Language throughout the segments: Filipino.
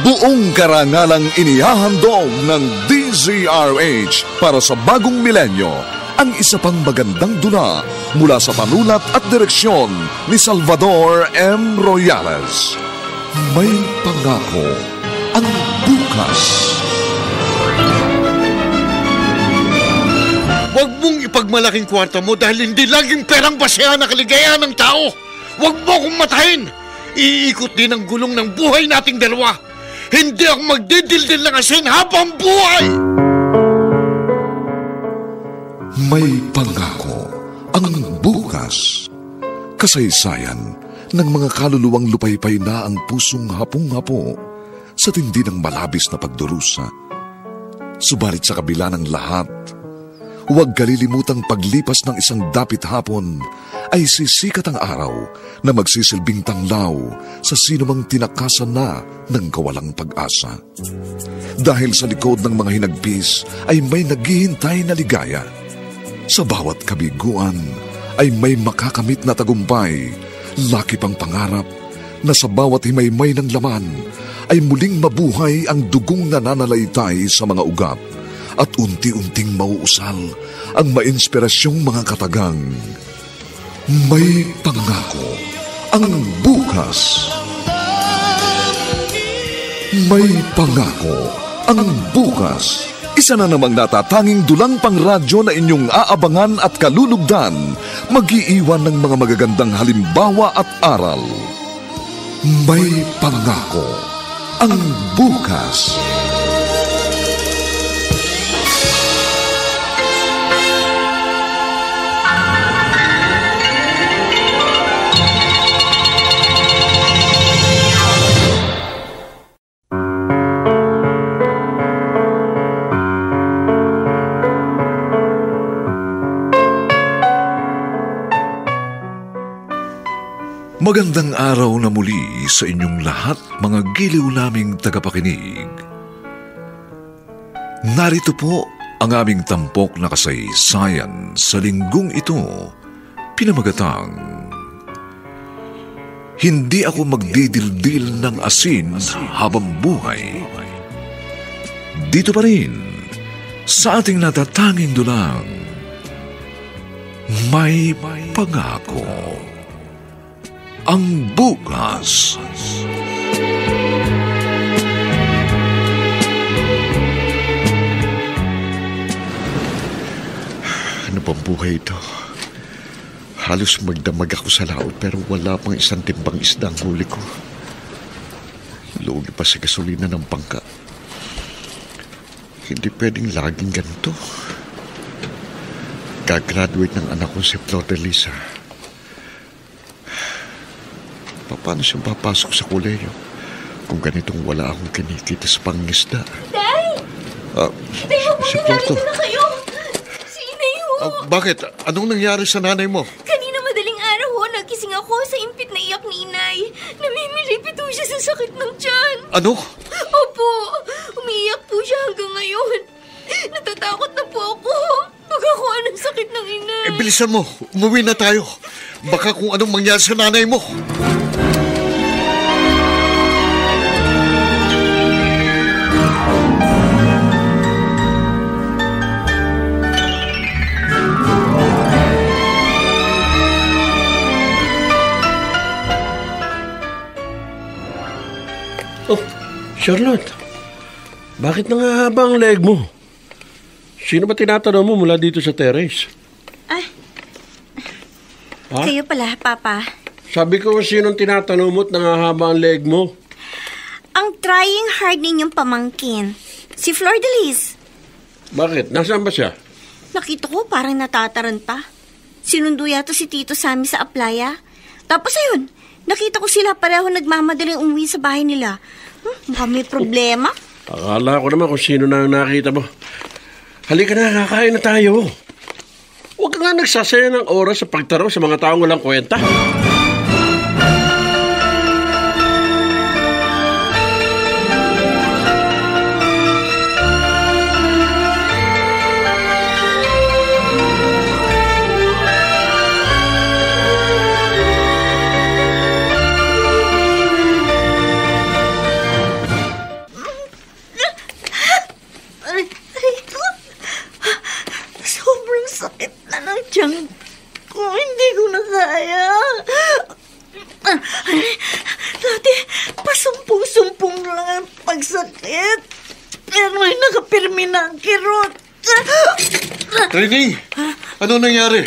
Buong karangalang inihahandog ng DZRH para sa bagong milenyo ang isa pang magandang dula mula sa panulat at direksyon ni Salvador M. Royales. May pangako ang bukas. Huwag mong ipagmalaking kwarta mo dahil hindi laging perang basehan ang kaligayahan ng tao. Huwag mo akong matahin. Iikot din ang gulong ng buhay nating dalawa. Hindi ako magdidildil ng asin habang buhay! May pangako ang bukas. Kasaysayan ng mga kaluluwang lupaypay na ang pusong hapong-hapo sa tindi ng malabis na pagdurusa. Subalit sa kabila ng lahat, huwag kalilimutang paglipas ng isang dapit hapon ay sisikat ang araw na magsisilbing tanglaw sa sinumang tinakasan na ng kawalang pag-asa. Dahil sa likod ng mga hinagpis ay may naghihintay na ligaya. Sa bawat kabiguan ay may makakamit na tagumpay, laki pang pangarap na sa bawat himaymay ng laman ay muling mabuhay ang dugong nananalaytay sa mga ugat at unti-unting mauusal ang mainspirasyong mga katagang. May pangako ang bukas. May pangako ang bukas. Isa na namang natatanging dulang pangradyo na inyong aabangan at kalulugdan, mag-iiwan ng mga magagandang halimbawa at aral. May pangako ang bukas. Magandang araw na muli sa inyong lahat, mga giliw naming tagapakinig. Narito po ang aming tampok na kasaysayan sa linggong ito, pinamagatang Hindi ako magdidildil ng asin habang buhay. Dito pa rin sa ating natatanging dulang, May Pangako ang bukas. Ano bang buhay ito? Halos magdamag ako sa laot pero wala pang isang timbang isda ang huli ko. Lugi pa sa gasolina ng bangka. Hindi pwedeng laging ganito. Gagraduate ng anak ko si Flor de Lisa. Paano siyang papasok sa koleyo kung ganitong wala akong kinikita sa pangisda? Day! Day, si Flor to. na kayo! Si Inay ho! Bakit? Anong nangyari sa nanay mo? Kanina madaling araw ho, nagising ako sa impit na iyak ni Inay. Namimilipit ho siya sa sakit ng tiyan. Ano? Opo, umiiyak po siya hanggang ngayon. Natatakot na po ako. Pagkakuha ng sakit ng Inay. Bilisan mo, umuwi na tayo. Baka kung anong mangyari sa nanay mo. Oh, Charlotte, bakit nangahaba ang leg mo? Sino ba tinatanong mo mula dito sa terrace? Ha? Kayo pala, Papa. Sabi ko sinong tinatanong mo at nangahaba ang leg mo? Ang trying hard ninyong pamangkin. Si Flor de Lis. Bakit? Nasaan ba siya? Nakita ko parang natataranta. Sinundo yata si Tito Sammy sa aplaya. Tapos ayun, nakita ko sila pareho nagmamadaling umuwi sa bahay nila. Baka may problema. Akala ko naman kung sino na nakita mo. Halika na, kakain na tayo. Huwag ka nga nagsasaya ng oras sa pagtaraw sa mga taong walang kwenta. Ngayon lang ang pagsakit. Pero ay nakapirmi na ang kirot. Training, ano nangyari?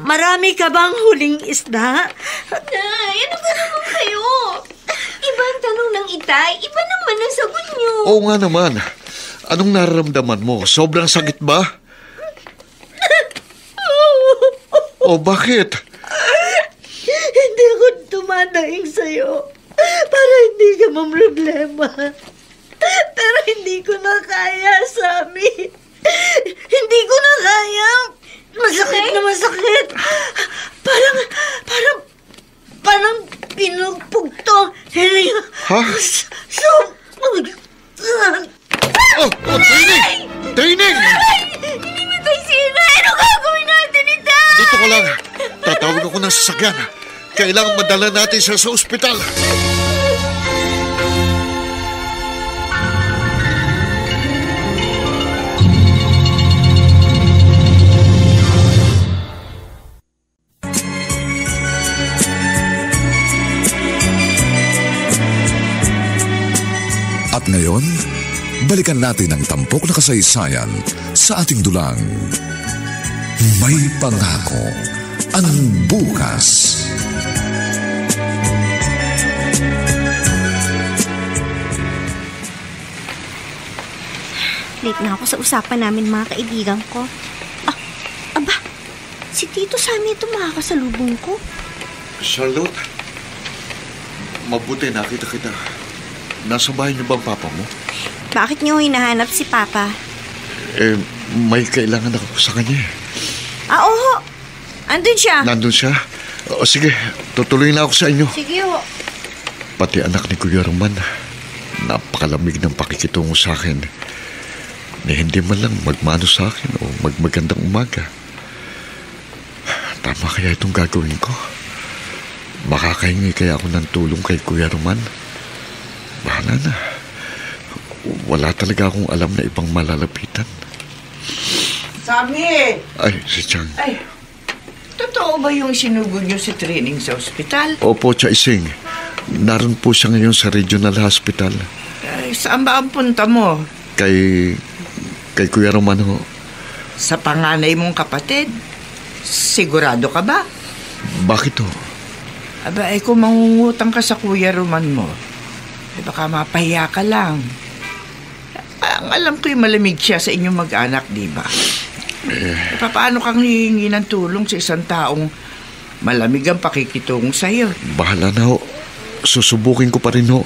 Marami ka bang huling isda? Nay, ano ba naman kayo? Iba ang tanong ng itay, iba naman ang sagot niyo. Oo nga naman. Anong nararamdaman mo? Sobrang sakit ba? O bakit? Hindi ako tumadaing sa'yo para hindi ka mamroblema. Pero hindi ko na kaya, Sammy. Hindi ko na kaya. Masakit na masakit. Parang pinupugto. Ha? Oh, training! Training! Hindi matay si inay. Ano gagawin natin, itay? Dito ko lang. Tatawag ako ng sasakyan. Kailangan madala natin siya sa ospital. At ngayon, balikan natin ang tampok na kasaysayan sa ating dulang. May pangako ang bukas. Late na ako sa usapan namin mga kaibigan ko. Aba, si Tito Sammy ito makakasalubong ko. Charlotte, mabuti nakita kita. Nasa bahay niyo ba ang papa mo? Bakit niyo hinahanap si Papa? May kailangan ako sa kanya. Oo. Andun siya. Nandun siya? O sige, tutuloy na ako sa inyo. Sige ho. Pati anak ni Kuya Roman, napakalamig ng pakikitungo sa akin. Ni hindi man lang magmano sa akin o magmagandang umaga. Tama kaya itong gagawin ko? Makakahingi kaya ako ng tulong kay Kuya Roman? Bahala na. Wala talaga akong alam na ibang malalapitan. Sammy! Ay, si Chang. Ay, totoo ba yung sinugod niyo sa training sa ospital? Opo, Cha Ising. Naroon po siya ngayon sa regional hospital. Ay, saan ba ang punta mo? Kay Kuya Roman ho. Sa panganay mong kapatid? Sigurado ka ba? Bakit ho? Aba, kung mangungutang ka sa Kuya Roman mo, baka mapahiya ka lang. Ang alam ko'y malamig siya sa inyong mag-anak, di ba? Paano kang hihingi ng tulong sa isang taong malamig ang pakikitungo sa'yo? Bahala na ho. Susubukin ko pa rin ho.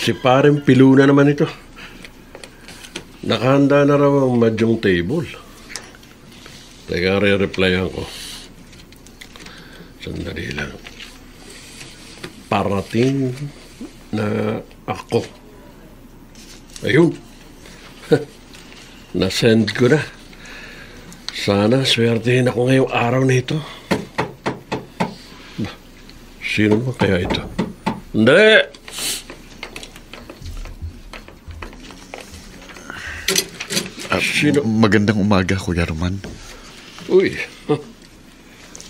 Si parang Piluna naman ito. Nakahanda na raw ang mahjong table. Teka, re-replyan ko. Sandali lang. Parating na ako. Ayun. Na-send ko na. Sana swertehin ako ngayong araw na ito. Sino ba kaya ito? Hindi! Magandang umaga, Kuya Roman. Uy,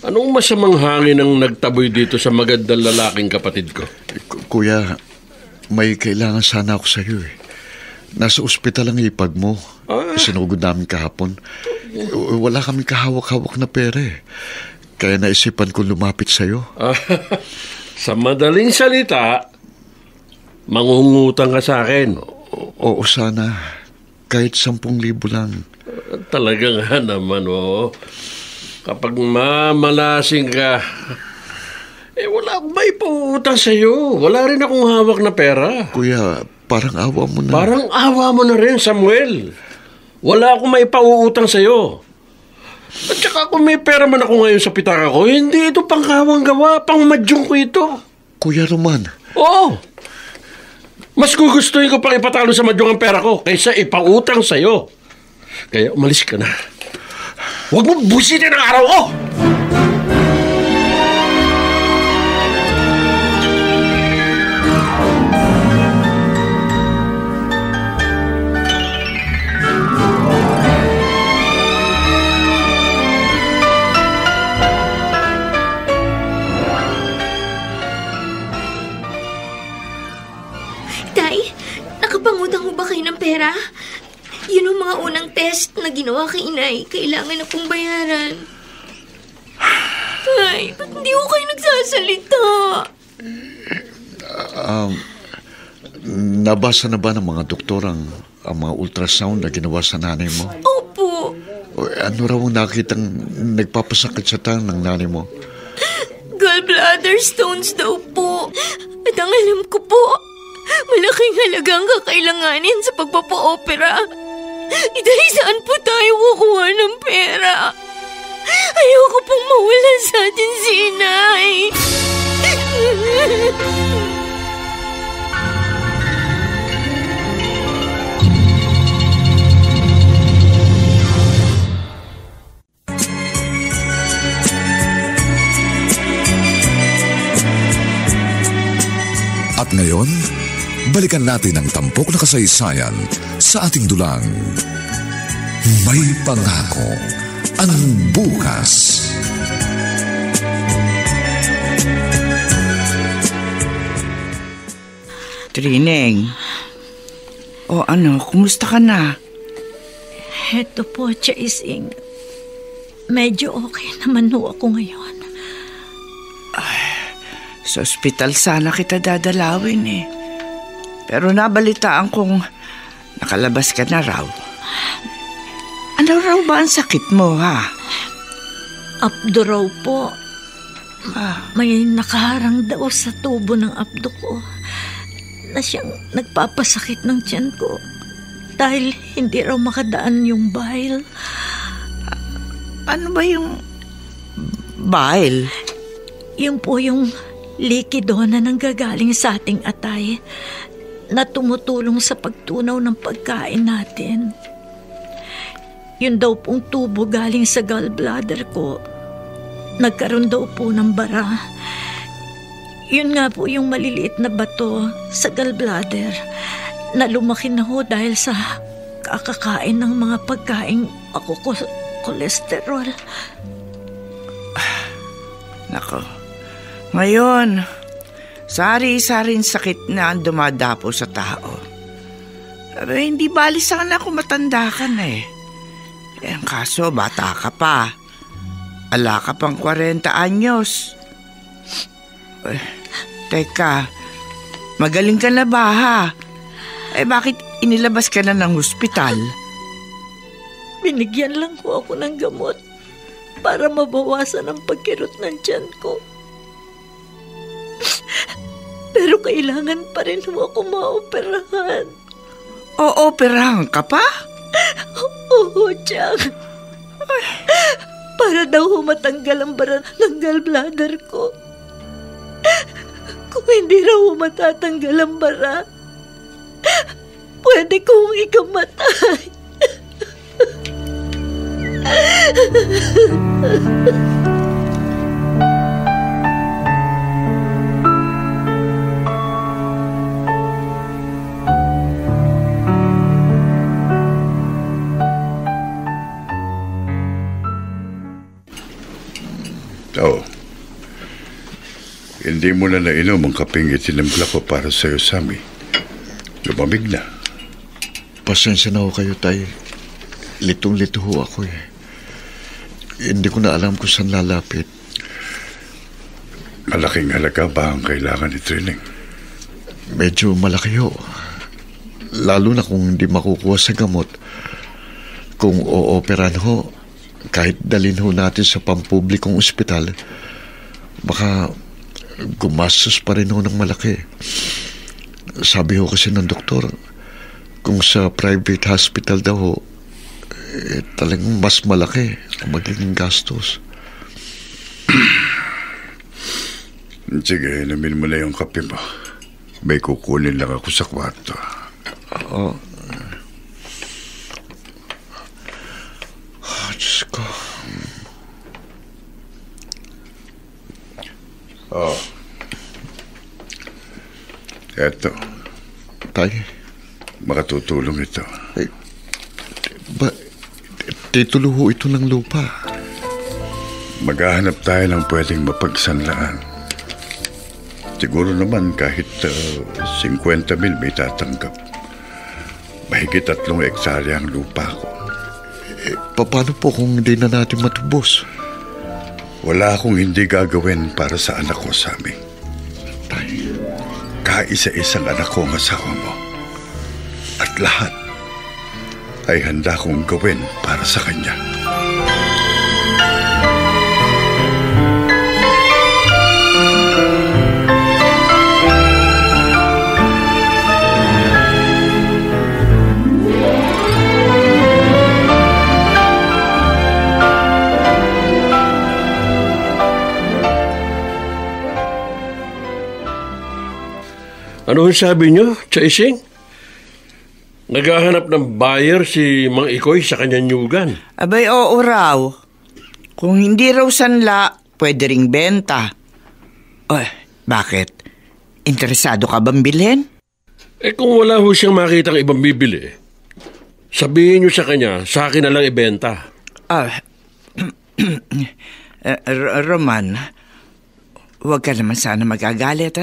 anong masamang hangin ang nagtaboy dito sa magandang lalaking kapatid ko? Kuya, may kailangan sana ako sa iyo eh. Nasa ospital ang ipag mo. Sinugod namin kahapon. Wala kami kahawak-hawak na pera eh. Kaya naisipan kong lumapit sa iyo. Sa madaling salita, mangungutang ka sa akin. Oo, sana. Kahit 10,000 lang. Talaga nga naman, oo. Kapag mamalasing ka, wala akong may pauutang sa'yo. Wala rin akong hawak na pera. Kuya, parang awa mo na. Parang awa mo na rin, Samuel. Wala akong may pauutang sa'yo. At saka kung may pera man ako ngayon sa pitaka ko, hindi ito pang kawang gawa, pang madyong ko ito. Kuya Roman. Oo. Mas gugustuhin ko pang ipatalo sa Madyong ang pera ko kaysa ipautang sa'yo. Kaya umalis ka na. Huwag mo busitin ang araw ko! Pera? Yun ang mga unang test na ginawa kay inay. Kailangan na pong bayaran. Ay, ba't hindi ko kayo nagsasalita? Nabasa na ba ng mga doktor ang mga ultrasound na ginawa sa nanay mo? Opo. Ano raw ang nakitang nagpapasakit sa tang ng nanay mo? Gallbladder stones daw po. At ang alam ko po, malaking halagang kakailanganin sa pagpapa-opera. Dahil saan po tayo kukuha ng pera? Ayoko pong mawalan sa atin si inay. At ngayon, balikan natin ang tampok na kasaysayan sa ating dulang. May pangako ang bukas. Trineng. O ano, kumusta ka na? Heto po, Chaising. Medyo okay naman ho ako ngayon. Sa ospital sana kita dadalawin eh. Pero nabalitaan kong nakalabas ka na raw. Ano raw ba ang sakit mo, ha? Abdo raw po. May nakaharang daw sa tubo ng abdo ko na siyang nagpapasakit ng tiyan ko dahil hindi raw makadaan yung bile. Ano ba yung bile? Yung po yung likido na nanggagaling sa ating atay na tumutulong sa pagtunaw ng pagkain natin. Yun daw pong tubo galing sa gallbladder ko. Nagkaroon daw po ng bara. Yun nga po yung maliliit na bato sa gallbladder na lumaki na ho dahil sa kakakain ng mga pagkain ako kolesterol. Nako. Ngayon, sari-saring sakit na ang dumadapo sa tao. Pero hindi bali sana kung matanda ka na eh. Ang kaso, bata ka pa. Ala ka pang 40 anyos. Teka, magaling ka na ba ha? Bakit inilabas ka na ng ospital? Binigyan lang ko ako ng gamot para mabawasan ang pagkirot ng tiyan ko. Pero kailangan pa rin ako maoperahan. Ooperahan ka pa? Oo, Chang. Para daw matanggal ang bara ng gallbladder ko. Kung hindi raw matatanggal ang bara, pwede kong ikamatay. Hindi mo na nainom ang kapeng itinimpla ko para sa'yo, Sammy. Lumamig na. Pasensya na ho kayo, Tay. Litong-lito ho ako eh. Hindi ko na alam kung saan lalapit. Malaking halaga ba ang kailangan ni Trineng? Medyo malaki ho. Lalo na kung hindi makukuha sa gamot. Kung ooperan ho, kahit dalhin ho natin sa pampublikong ospital, baka gumastos pa rin ho ng malaki. Sabi ho kasi ng doktor, kung sa private hospital daw ho, talagang mas malaki ang magiging gastos. Sige, inumin mo na yung kape mo. May kukunin lang ako sa kwarto. Oh. Diyos ko. Oh. Eto. Tay. Makatutulong ito. Titulo ho ito ng lupa. Maghahanap tayo ng pwedeng mapagsanlaan. Siguro naman kahit 50,000 may tatanggap. Mahigit 3 hektarya ang lupa ko. Paano po kung hindi na natin matubos? Wala akong hindi gagawin para sa anak ko, Sammy. Kaisa-isang anak ko ang asawa mo. At lahat ay handa kong gawin para sa kanya. Ano ang sabi niyo, Chaising? Naghahanap ng buyer si Mang Ikoy sa kanyang nyugan. Abay, oo raw. Kung hindi raw sanla, pwede ring benta. Bakit? Interesado ka bang bilhin? Kung wala ho siyang makitang ibang bibili, sabihin niyo sa kanya, sa akin na lang ibenta. Roman, huwag ka naman sana magagalit,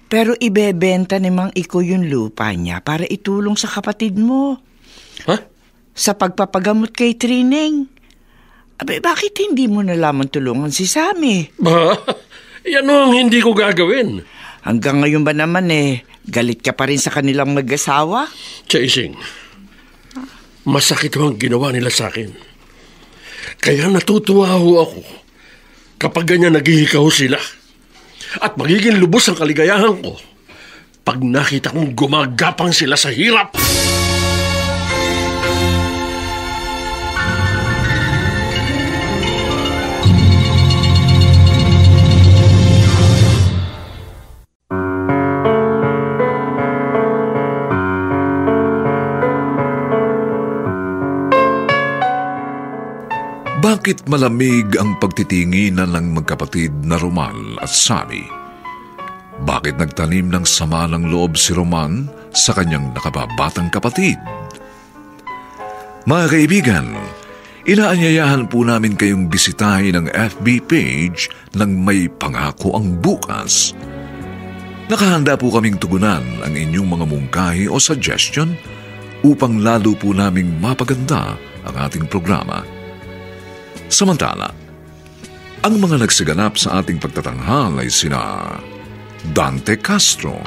Pero ibebenta ni Mang Ikoy yung lupa niya para itulong sa kapatid mo. Ha? Sa pagpapagamot kay Trining. Abay, bakit hindi mo na lamang tulungan si Sammy? Yan ang hindi ko gagawin. Hanggang ngayon ba naman galit ka pa rin sa kanilang mag-asawa? Chaising, masakit ang ginawa nila sa akin. Kaya natutuwa ho ako kapag ganyan naghihikaw sila. At magiging lubos ang kaligayahan ko pag nakita kong gumagapang sila sa hirap. Bakit malamig ang pagtitinginan ng magkapatid na Romal at Sammy? Bakit nagtanim ng sama ng loob si Roman sa kanyang nakababatang kapatid? Mga kaibigan, inaanyayahan po namin kayong bisitahin ang FB page ng May Pangako ang Bukas. Nakahanda po kaming tugunan ang inyong mga mungkahi o suggestion upang lalo po naming mapaganda ang ating programa. Samantala, ang mga nagsiganap sa ating pagtatanghal ay sina Dante Castro,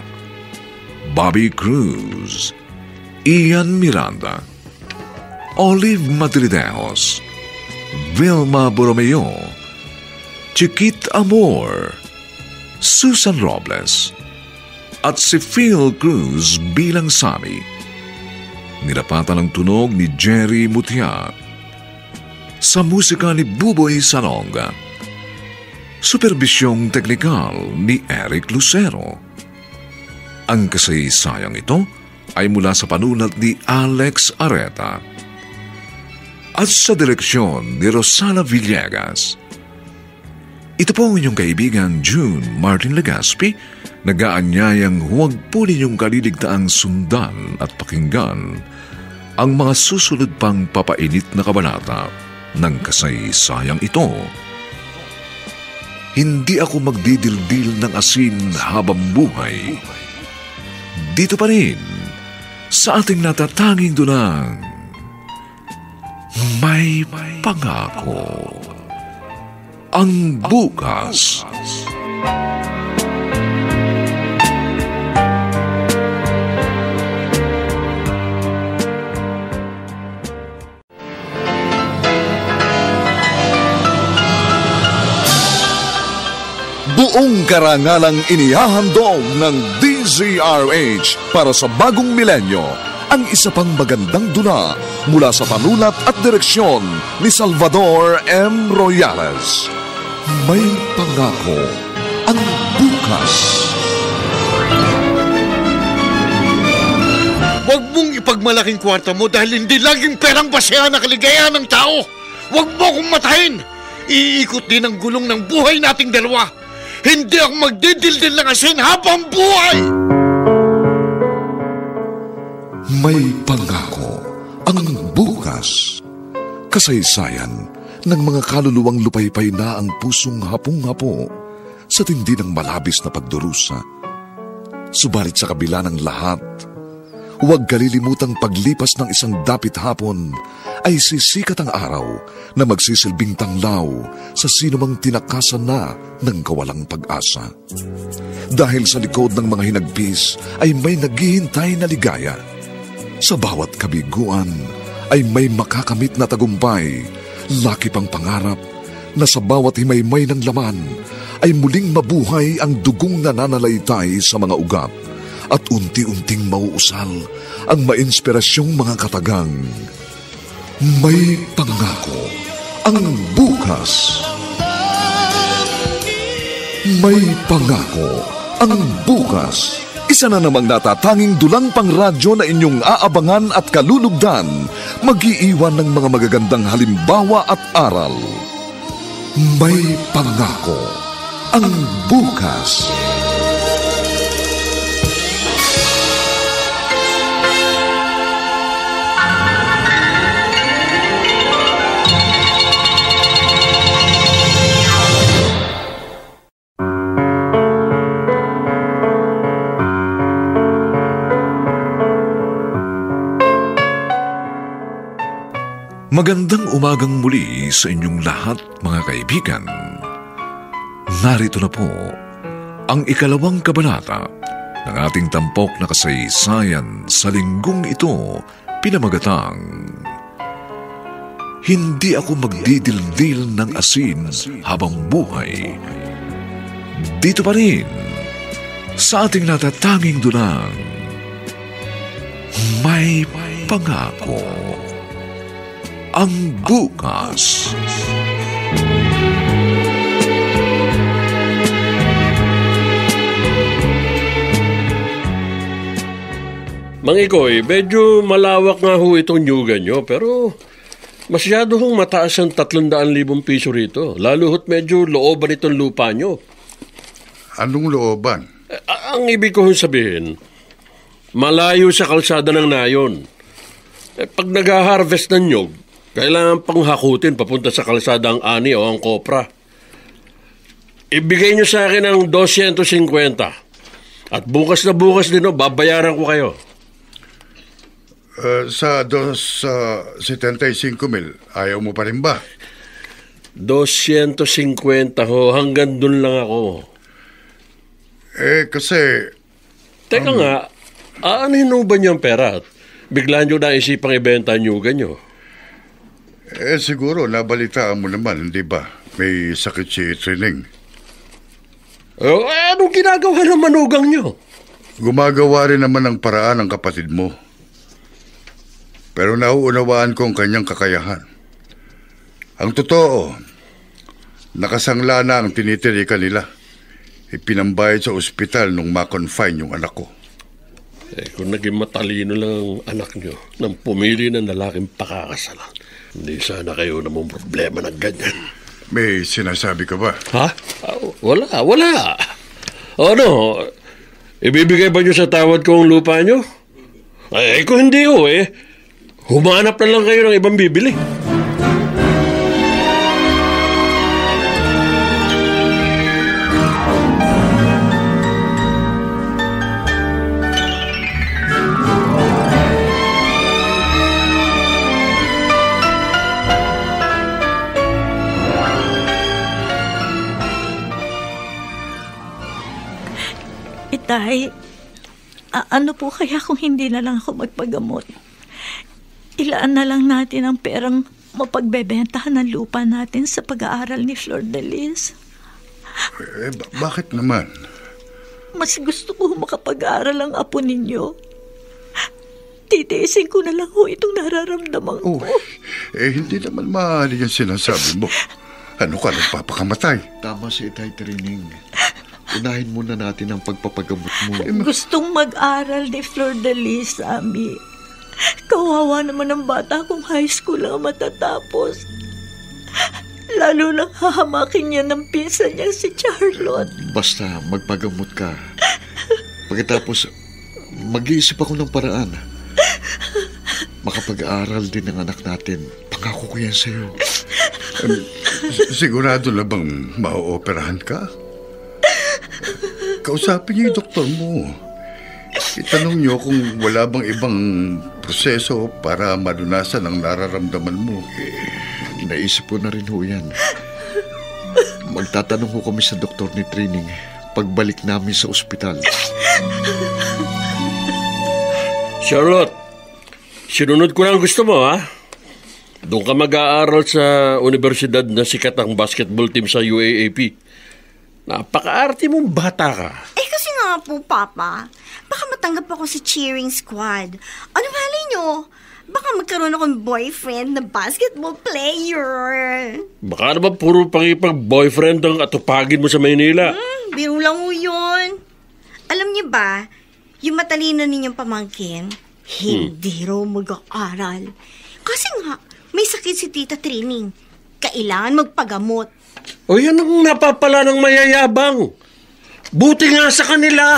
Bobby Cruz, Ian Miranda, Olive Madridejos, Vilma Borromeo, Chiquit Amor, Susan Robles, at si Phil Cruz bilang Sammy. Nilapatan ng tunog ni Jerry Mutiat. Sa musika ni Buboy Salonga. Superbisyong teknikal ni Eric Lucero. Ang kasaysayang ito ay mula sa panulat ni Alex Areta. At sa direksyon ni Rosana Villegas. Ito po ang inyong kaibigan June Martin Legaspi, nag-aanyayang huwag po ninyong kaliligtaang sundan at pakinggan ang mga susunod pang papainit na kabanata ng kasaysayang ito. Hindi ako magdidildil ng asin habang buhay. Dito pa rin, sa ating natatanging dunang May Pangako ang Bukas. Buong karangalang inihahandog ng DZRH para sa bagong milenyo ang isa pang magandang dula mula sa panulat at direksyon ni Salvador M. Royales. May Pangako ang Bukas. Huwag mong ipagmalaking kwarta mo dahil hindi laging perang basehan ang kaligayahan ng tao. Huwag mo akong matahin. Iikot din ang gulong ng buhay nating dalawa. Hindi ako magdidildil ng asin habang buhay! May pangako ang bukas. Kasaysayan ng mga kaluluwang lupaypay na ang pusong hapong-hapo sa tindi ng malabis na pagdurusa. Subalit sa kabila ng lahat, huwag kalilimutang paglipas ng isang dapit hapon ay sisikat ang araw na magsisilbing tanglaw sa sinumang tinakasan na ng kawalang pag-asa. Dahil sa likod ng mga hinagpis ay may naghihintay na ligaya. Sa bawat kabiguan ay may makakamit na tagumpay, laki pang pangarap na sa bawat himaymay ng laman ay muling mabuhay ang dugong nananalaytay sa mga ugat at unti-unting mauusal ang mainspirasyong mga katagang. May pangako ang bukas. May pangako ang bukas. Isa na namang natatanging dulang pangradyo na inyong aabangan at kalulugdan, mag-iiwan ng mga magagandang halimbawa at aral. May pangako ang bukas. Magandang umagang muli sa inyong lahat, mga kaibigan. Narito na po ang ikalawang kabanata ng ating tampok na kasaysayan sa linggong ito, pinamagatang Hindi ako magdidildil ng asin habang buhay. Dito pa rin sa ating natatanging dulang, May Pangako ang bukas. Mang Ikoy, medyo malawak nga ho itong nyugan nyo, pero masyado hong mataas ang 300,000 piso rito. Lalo ho't medyo looban itong lupa nyo. Anong looban? Ang ibig ko sabihin, malayo sa kalsada ng nayon. Pag nag-harvest ng nyug, kailangan pang hakutin papunta sa kalsada ang ani o ang kopra. Ibigay nyo sa akin ang 250. At bukas na bukas din, babayaran ko kayo. Sa 75,000, ayaw mo pa rin ba? 250 ho, hanggang dun lang ako. Kasi... Teka nga, aanhin ba niyang pera? Bigla nyo na isipang ibenta nyo ganyo. Siguro, nabalitaan mo naman, di ba? May sakit si Trining. Anong ginagawa ng manugang nyo? Gumagawa rin naman ng paraan ng kapatid mo. Pero nauunawaan ko ang kanyang kakayahan. Ang totoo, nakasangla na ang tinitirikan nila. Ipinambayad sa ospital nung ma-confine yung anak ko. Kung naging matalino lang ang anak nyo nang pumili ng lalaking pakakasalan, hindi sana kayo namang problema ng ganyan. May sinasabi ka ba? Ha? Wala. Ano? Ibibigay ba nyo sa tawad ko ang lupa nyo? Kung hindi humanap na lang kayo ng ibang bibili. Itay, ano po kaya kung hindi na lang ako magpagamot? Ilaan na lang natin ang perang mapagbebentahan ng lupa natin sa pag-aaral ni Flor de Lis. Bakit naman? Mas gusto ko makapag-aaral ang apo ninyo. Titiisin ko na lang itong nararamdaman ko. Hindi naman maaari yung sinasabi mo. Ano ka, nagpapakamatay? Tama si Itay Trining. unahin muna natin ang pagpapagamot mo. Gustong mag-aral ni Flor de Lis, Sammy. Kawawa naman ang bata kung high school lang matatapos. Lalo na hahamakin niya ng pinsan niya si Charlotte. Basta magpagamot ka. Pagkatapos, mag-iisip ako ng paraan. Makapag-aaral din ang anak natin. Pangako ko yan sa'yo. Sigurado na bang ma-ooperahan ka? Kausapin niyo yung doktor mo. Itanong niyo kung wala bang ibang proseso para malunasan ang nararamdaman mo. Naisip ko na rin ho yan. Magtatanong ho kami sa doktor ni Trining pagbalik namin sa ospital. Charlotte, sinunod ko lang gusto mo, ha? Doon ka mag-aaral sa universidad na sikat ang basketball team sa UAAP. Napaka-arte mong bata ka. Kasi nga po, Papa, baka matanggap ako sa cheering squad. Ano malay nyo? Baka magkaroon akong boyfriend na basketball player. Baka naman puro pakipag-boyfriend ang atupagin mo sa Maynila. Biro lang mo yun. Alam niyo ba, yung matalino ninyong pamangkin, hindi raw mag-aaral. Kasi nga, may sakit si Tita Trining. Kailangan magpagamot. O yan ang napapala ng mayayabang. Buti nga sa kanila.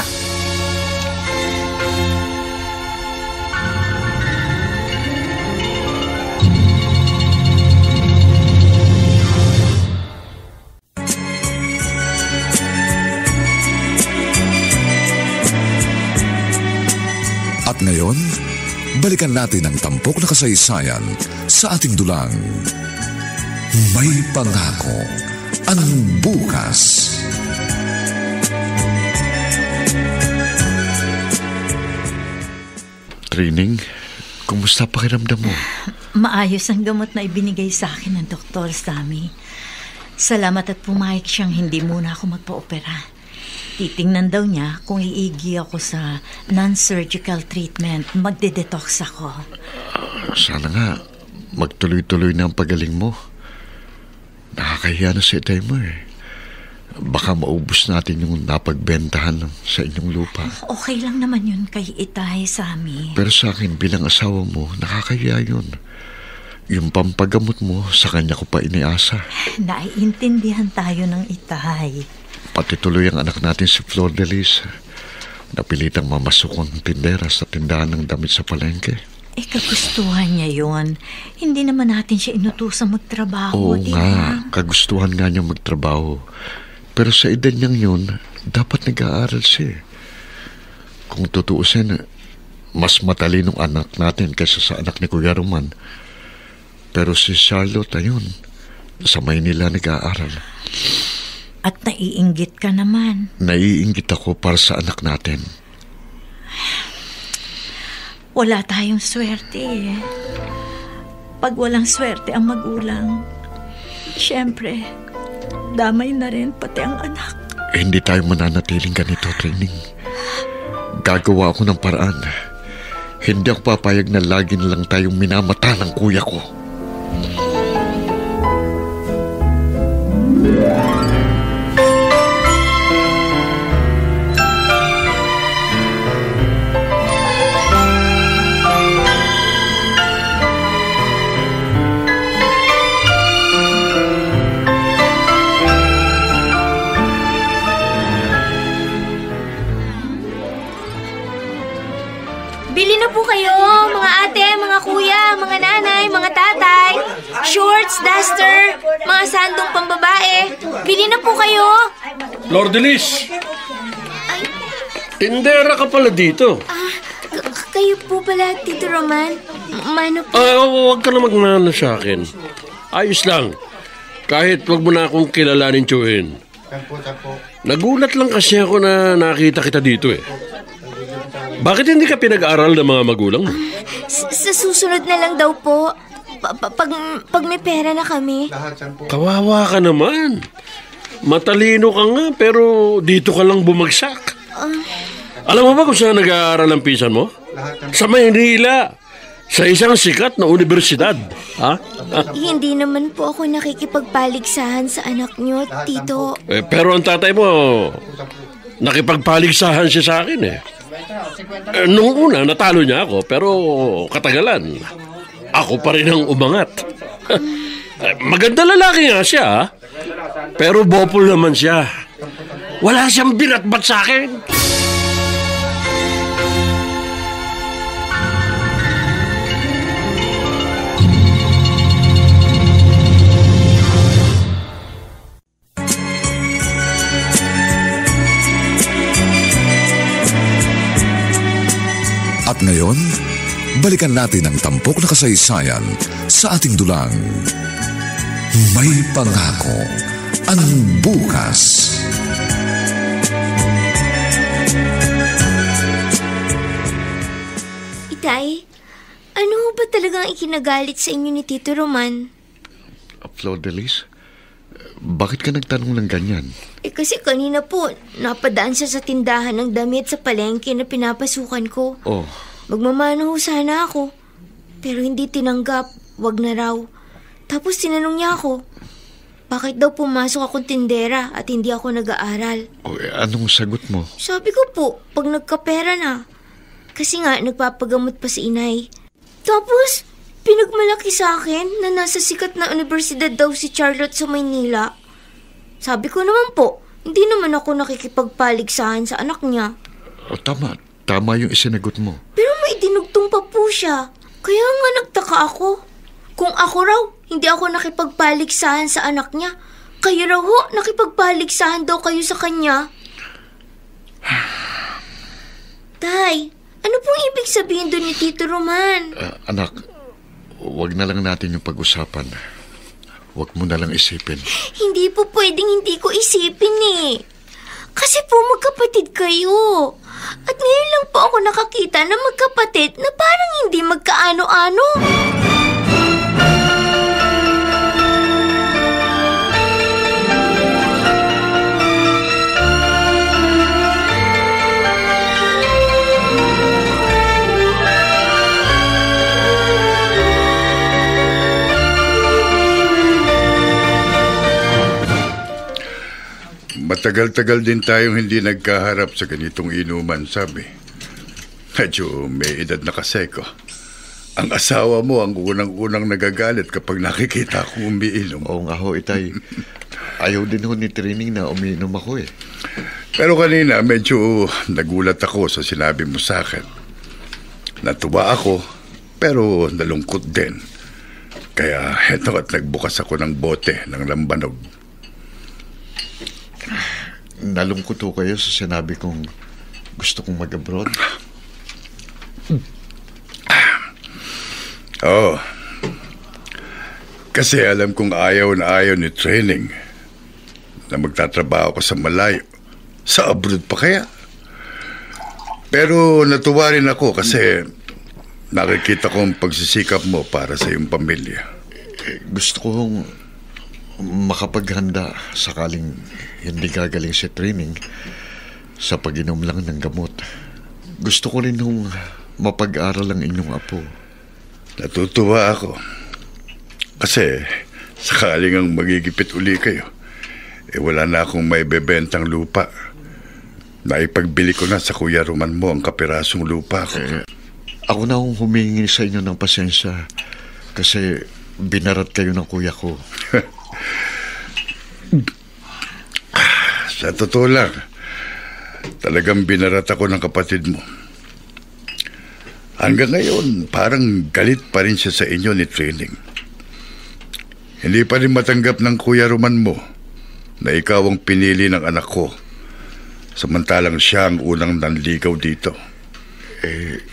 At ngayon, balikan natin ang tampok na kasaysayan sa ating dulang. May pangako ang bukas. Trining, kumusta pakiramdam mo? Maayos ang gamot na ibinigay sa akin ng Dr. Sammy. Salamat at pumayag siyang hindi muna ako magpa-opera. Titingnan daw niya kung iigi ako sa non-surgical treatment. Magde-detox ako. Sana nga, magtuloy-tuloy na ang pagaling mo. Nakakahiya na si Itay mo eh. Baka maubos natin yung napagbentahan sa inyong lupa. Okay lang naman yun kay Itay, Sammy. Pero sa akin, bilang asawa mo, nakakahiya yun. Yung pampagamot mo, sa kanya ko pa iniasa. Naiintindihan tayo ng Itay. Pati tuloy ang anak natin si Flor de Lis. Napilitang mamasok ang tindera sa tindahan ng damit sa palengke. Kagustuhan niya yun. Hindi naman natin siya inutosang magtrabaho. Oo nga, kagustuhan nga niya magtrabaho. Pero sa edad niyang yun, dapat nag-aaral siya. Kung tutuusin, mas matalinong anak natin kaysa sa anak ni Kuya Roman. Pero si Charlotte, ayun, sa Maynila nag-aaral. At naiinggit ka naman. Naiinggit ako para sa anak natin. Wala tayong swerte eh. Pag walang swerte ang magulang, siyempre, damay na rin pati ang anak. Hindi tayo mananatiling ganito, Trining. Gagawa ako ng paraan. Hindi ako papayag na lagi na lang tayong minamata ng kuya ko. Bili na po kayo, mga ate, mga kuya, mga nanay, mga tatay. Shorts, duster, mga sandong pambabae. Bili na po kayo. Lord Delis! Tindera ka pala dito. Kayo po pala, Tito Roman. Mano po? Huwag ka na magmano sa akin. Ayos lang. Kahit wag mo na akong kilalanin, Chuin. Nagulat lang kasi ako na nakita kita dito eh. Bakit hindi ka pinag-aral ng mga magulang mo? Sa susunod na lang daw po. Pag may pera na kami. Kawawa ka naman. Matalino ka nga, pero dito ka lang bumagsak. Alam mo ba kung saan nag-aaral ang pinsan mo? Sa Maynila. Sa isang sikat na universidad, ha? Hindi naman po ako nakikipagpaligsahan sa anak niyo, Tito. Pero ang tatay mo, nakipagpaligsahan siya sa akin eh. Nung una, natalo niya ako, pero katagalan, ako pa rin ang umangat. Maganda lalaki nga siya, ha? Pero bopol naman siya. Wala siyang binatbat sa akin. At ngayon, balikan natin ang tampok na kasaysayan sa ating dulang. May pangako ang bukas. Itay, ano ba talagang ikinagalit sa inyo ni Tito Roman? Flor de Lis, bakit ka nagtanong ng ganyan? Kasi kanina po, napadaan siya sa tindahan ng damit sa palengke na pinapasukan ko. Oh. Magmamano sana ako, pero hindi tinanggap, wag na raw. Tapos tinanong niya ako, bakit daw pumasok akong tindera at hindi ako nag-aaral? Anong sagot mo? Sabi ko po, pag nagkapera na. Kasi nga, nagpapagamot pa si inay. Tapos, pinagmalaki sa akin na nasa sikat na universidad daw si Charlotte sa Maynila. Sabi ko naman po, hindi naman ako nakikipagpaligsahan sa anak niya. Tama yung isinagot mo. Pero may dinugtong pa po siya. Kaya nga nagtaka ako. Kung ako raw, hindi ako nakipagpaligsahan sa anak niya. Kayo raw ho, nakipagpaligsahan daw kayo sa kanya. Tay, ano pong ibig sabihin doon ni Tito Roman? Anak, wag na lang natin yung pag-usapan. Wag mo na lang isipin. Hindi po pwedeng hindi ko isipin eh. Kasi po magkapatid kayo. At ngayon lang po ako nakakita na magkapatid na parang hindi magkaano-ano. Matagal-tagal din tayong hindi nagkaharap sa ganitong inuman, sabi. Medyo may edad na kasi ko. Ang asawa mo ang unang-unang nagagalit kapag nakikita akong umiinom. Oo nga ho, Itay. Ayaw din ho ni Trining na umiinom ako eh. Pero kanina medyo nagulat ako sa sinabi mo sa akin. Natuwa ako, pero nalungkot din. Kaya heto at nagbukas ako ng bote ng lambanog. Nalungkot ho kayo sa sinabi kong gusto kong mag-abroad? Oo. Kasi alam kong ayaw na ayaw ni Trining na magtatrabaho ko sa malayo. Sa abroad pa kaya? Pero natuwa rin ako kasi nakikita ko ang pagsisikap mo para sa iyong pamilya. Gusto kong makapaghanda sakaling hindi gagaling si Trining sa pag-inom lang ng gamot. Gusto ko rin nung mapag-aral ang inyong apo. Natutuwa ako. Kasi sakaling ang magigipit uli kayo, wala na akong may bebentang lupa. Naipagbili ko na sa Kuya Roman mo ang kapirasong lupa ko. Ako na akong humingi sa inyo ng pasensya kasi binarat kayo ng kuya ko. Sa totoo lang, talagang binarat ako ng kapatid mo. Hanggang ngayon, parang galit pa rin siya sa inyo ni Trining. Hindi pa rin matanggap ng Kuya Roman mo na ikaw ang pinili ng anak ko, samantalang siya ang unang nanligaw dito.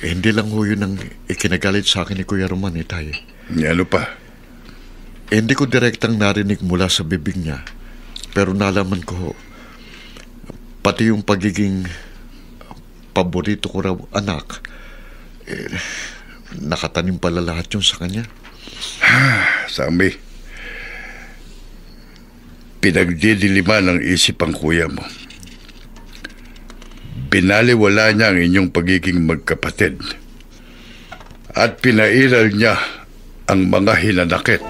Hindi lang ho yun ang ikinagalit sa akin ni Kuya Roman, Itay. Ano pa? Hindi ko direktang narinig mula sa bibig niya, pero nalaman ko ho, pati yung pagiging paborito ko raw anak, nakatanim pala lahat yun sa kanya. Sammy, pinagdidiliman ng isip ang kuya mo. Binaliwala niya ang inyong pagiging magkapatid. at pinairal niya ang mga hinanakit.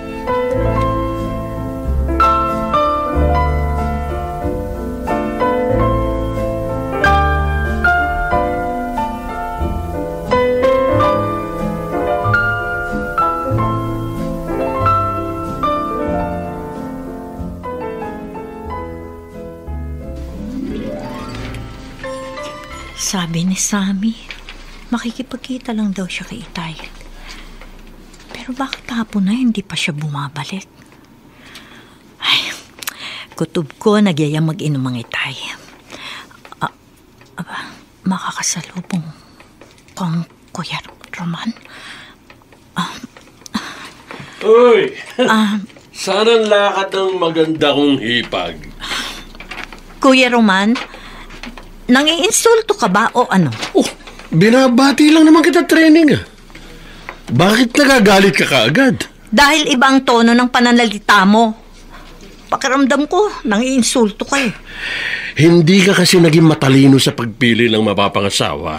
Sabi ni Sammy, makikipagkita lang daw siya kay Itay. Pero bakit hapon na hindi pa siya bumabalik? Ay, kutob ko nagyayang mag-inom ang Itay. Makakasalubong kang Kuya Roman? Uy! Sana ang lakad ng maganda kong hipag. Kuya Roman, nangiinsulto ka ba o ano? Oh, binabati lang naman kita training. Bakit nagagalit ka kaagad? Dahil iba ang tono ng pananalita mo. Pakiramdam ko, nangiinsulto ka eh. Hindi ka kasi naging matalino sa pagpili ng mapapangasawa.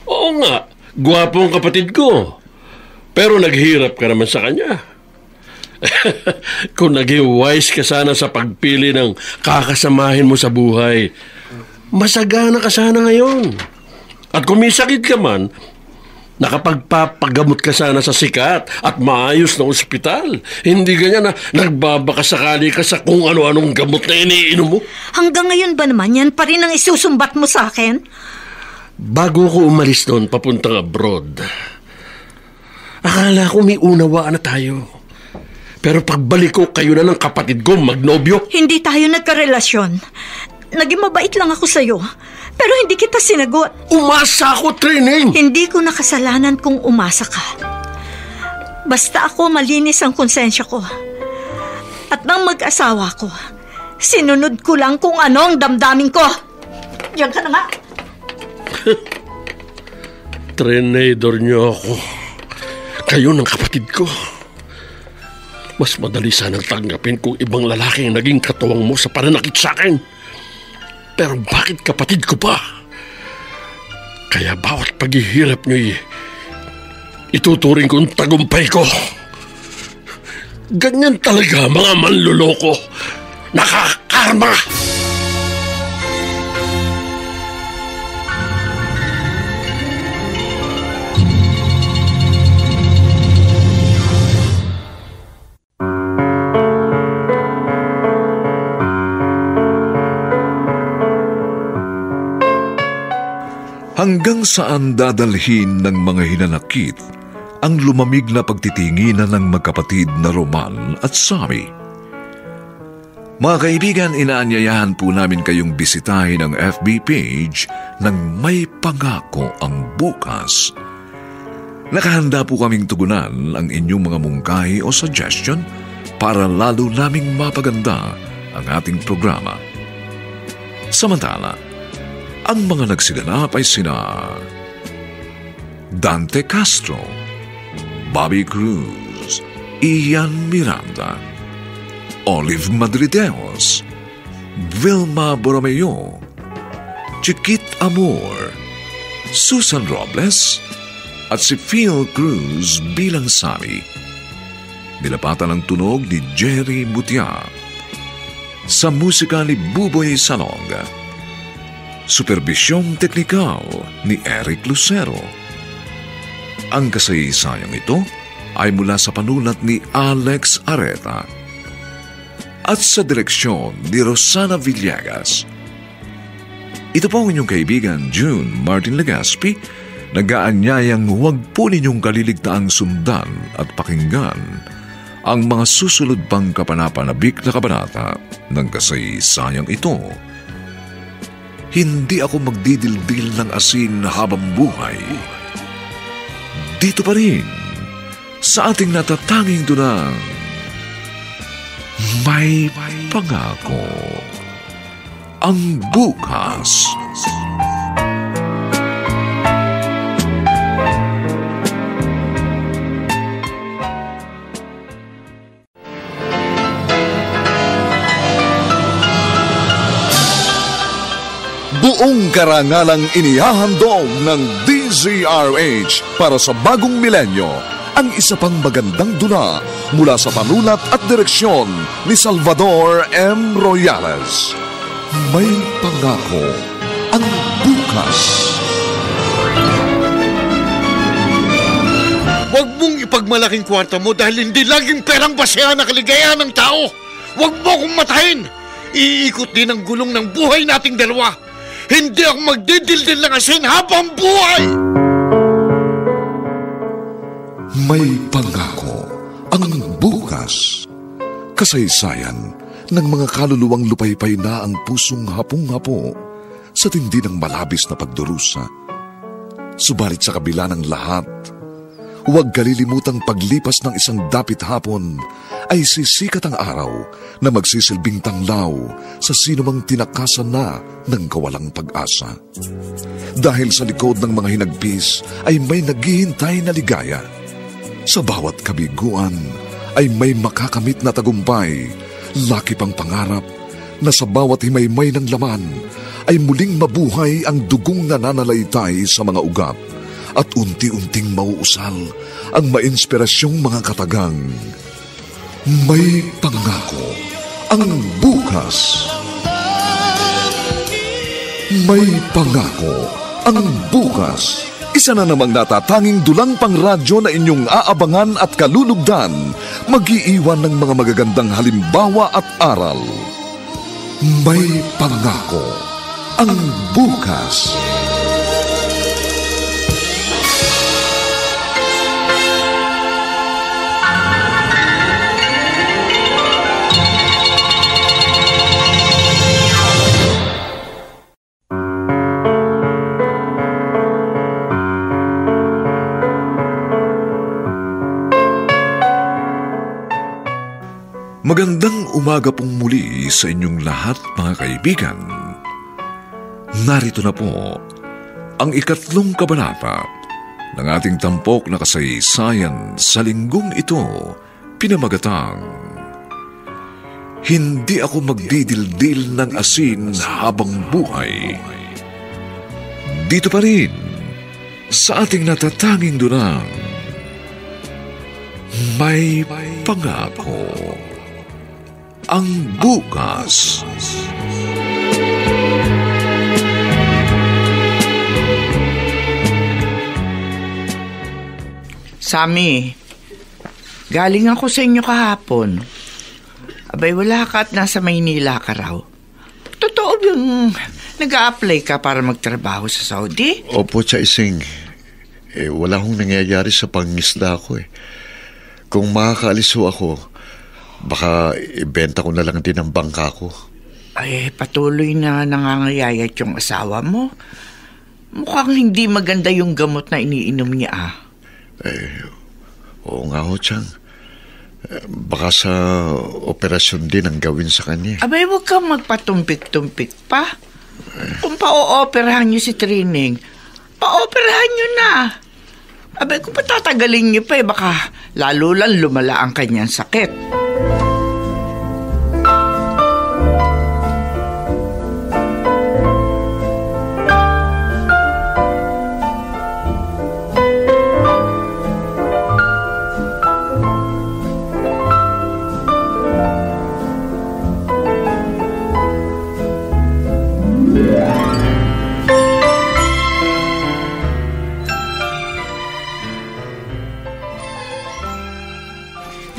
Oo nga, gwapo ang kapatid ko. Pero naghirap ka naman sa kanya. Kung naging wise ka sana sa pagpili ng kakasamahin mo sa buhay, masagana ka sana ngayon. At kung may sakit ka man, nakapagpapagamot ka sana sa sikat at maayos na ospital. Hindi ganyan na nagbabakasakali ka sa kung ano-anong gamot na iniinom mo. Hanggang ngayon ba naman yan pa rin ang isusumbat mo sa akin? Bago ko umalis doon papuntang abroad, akala ko may unawaan na tayo. Pero pagbalik ko, kayo na ng kapatid ko magnobyo. Hindi tayo nagkarelasyon. Naging mabait lang ako sa'yo. Pero hindi kita sinagot. Umasa ako, training! Hindi ko nakasalanan kung umasa ka. Basta ako malinis ang konsensya ko. At nang mag-asawa ko, sinunod ko lang kung ano ang damdamin ko. Diyan ka na nga. Trinador niyo ako. Kayo ng kapatid ko. Mas madali sanang tanggapin kung ibang lalaki ang naging katuwang mo sa pananakit sa akin. Pero bakit kapatid ko pa? Kaya bawat paghihirap niyo'y ituturing kong tagumpay ko. Ganyan talaga mga manluloko. Nakakarma! Hanggang saan dadalhin ng mga hinanakit ang lumamig na pagtitinginan ng magkapatid na Roman at Sammy? Mga kaibigan, inaanyayahan po namin kayong bisitahin ang FB page ng May Pangako ang Bukas. Nakahanda po kaming tugunan ang inyong mga mungkahi o suggestion para lalo naming mapaganda ang ating programa. Samantala, ang mga nagsiganap ay sina Dante Castro, Bobby Cruz, Ian Miranda, Olive Madrideos, Vilma Borromeo, Chiquit Amor, Susan Robles, at si Phil Cruz bilang Sammy. Nilapatan ang tunog ni Jerry Butia. Sa musika ni Buboy Salong. Superbisyong teknikal ni Eric Lucero. Ang kasaysayang ito ay mula sa panulat ni Alex Areta at sa direksyon ni Rosana Villegas. Ito po ang inyong kaibigan June Martin Legaspi, nag-aanyayang huwag po ninyong kaliligtaang sundan at pakinggan ang mga susunod pang kapanapanabik na kabanata ng kasaysayang ito. Hindi ako magdidildil ng asin habang buhay. Dito pa rin, sa ating natatanging dunang May Pangako ang Bukas. Buong karangalang inihahandog ng DZRH para sa bagong milenyo. Ang isa pang magandang dula mula sa panulat at direksyon ni Salvador M. Royales. May pangako ang bukas. Huwag mong ipagmalaking kwarta mo dahil hindi laging perang basehan ang kaligayahan ng tao. Huwag mo akong matahin. Iikot din ang gulong ng buhay nating dalawa. Hindi ako magdidildil ng asin habang buhay! May pangako ang bukas. Kasaysayan ng mga kaluluwang lupaypay na ang pusong hapong-hapo sa tindi ng malabis na pagdurusa. Subalit sa kabila ng lahat, huwag kalilimutang paglipas ng isang dapit hapon ay sisikat ang araw na magsisilbing tanglaw sa sinumang tinakasan na ng kawalang pag-asa. Dahil sa likod ng mga hinagpis ay may naghihintay na ligaya. Sa bawat kabiguan ay may makakamit na tagumpay, laki pang pangarap na sa bawat himaymay ng laman ay muling mabuhay ang dugong nananalaytay sa mga ugat at unti-unting mauusal ang mainspirasyong mga katagang. May pangako ang bukas. May pangako ang bukas. Isa na namang natatanging dulang pangradyo na inyong aabangan at kalulugdan, mag-iiwan ng mga magagandang halimbawa at aral. May pangako ang bukas. Magandang umaga pong muli sa inyong lahat, mga kaibigan. Narito na po ang 3 kabanata ng ating tampok na kasaysayan sa linggong ito, pinamagatang Hindi ako magdidildil ng asin habang buhay. Dito pa rin sa ating natatanging dunang May Pangako ang bukas. Sammy, galing ako sa inyo kahapon. Abay, wala ka at nasa Maynila ka raw. Totoo yung nag-a-apply ka para magtrabaho sa Saudi? Opo, Chaising. Wala hong nangyayari sa pangisda ko eh. Kung makakaalis ho ako, baka ibenta ko na lang din ang bangka ko. Ay, patuloy na nangangayayat yung asawa mo. Mukhang hindi maganda yung gamot na iniinom niya ah. Oo nga ho, Chang. Baka sa operasyon din ang gawin sa kanya. Abay, huwag kang magpatumpik-tumpik pa. Kung pa-o-operahan niyo si Trining, pa-operahan niyo na. Abay, kung patatagalin niyo pa baka lalo lang lumala ang kanyang sakit.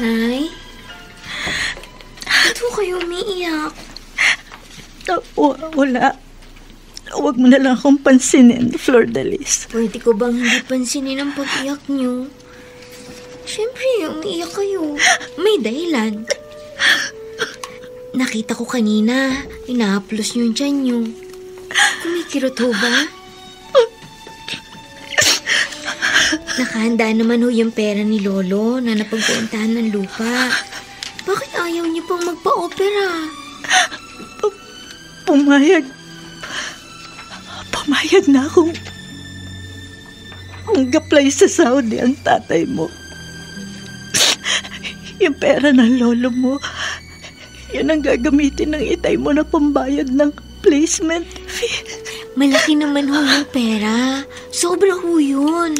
Nay? Ba't mo kayo umiiyak? Wala. Huwag mo na lang akong pansinin, Flor de Lis. Pwede ko bang hindi pansinin ang pag-iyak niyo? Siyempre, umiiyak kayo. May dahilan. Nakita ko kanina, inahaplos niyo yung tiyan niyo. Kumikirot ho ba? Nakahanda naman ho yung pera ni Lolo na napagpuuntahan ng lupa. Bakit ayaw niyo pang magpa-opera? Pumayag na akong mag-apply sa Saudi ang tatay mo. Yung pera ng lolo mo, yun ang gagamitin ng itay mo na pambayad ng placement fee. Malaki naman ho yung pera. Sobra ho yun.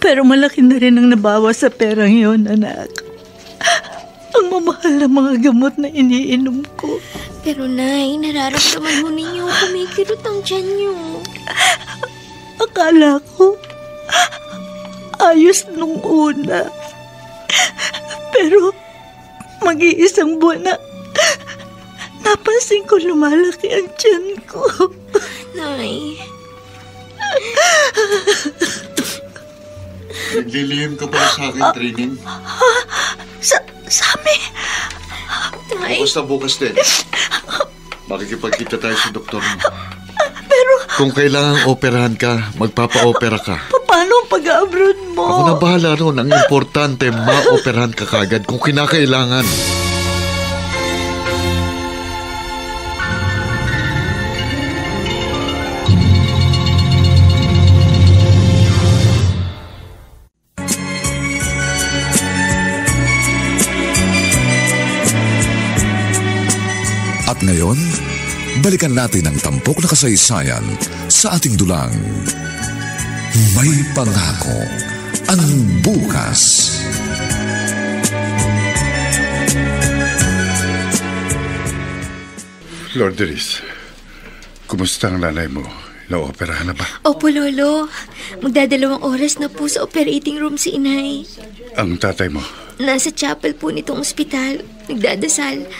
Pero malaki na rin ang nabawas sa perang yun, anak. Ang mamahal na mga gamot na iniinom ko. Pero Nay, nararamdaman ho ninyo kumikirot ang tiyan nyo. Akala ko ayos nung una. Pero mag-iisang buwan na napansin ko lumalaki ang tiyan ko. Nay. Naglilihim ka pala sa akin, Training. Sami? Nay. Basta bukas din. Makikipagkita tayo sa doktor mo. Pero Kung kailangang operahan ka, magpapa-opera ka. paano ang pag-abroad mo? Ako na bahala ron. Ang importante, ma-operahan ka kagad kung kinakailangan. At ngayon, balikan natin ang tampok na kasaysayan sa ating dulang. May pangako ang bukas. Lord Deris, kumusta ang nanay mo? Naoperahan na ba? Opo, Lolo. Magdadalawang oras na po sa operating room si Inay. Ang tatay mo? Nasa chapel po nitong ospital. Nagdadasal.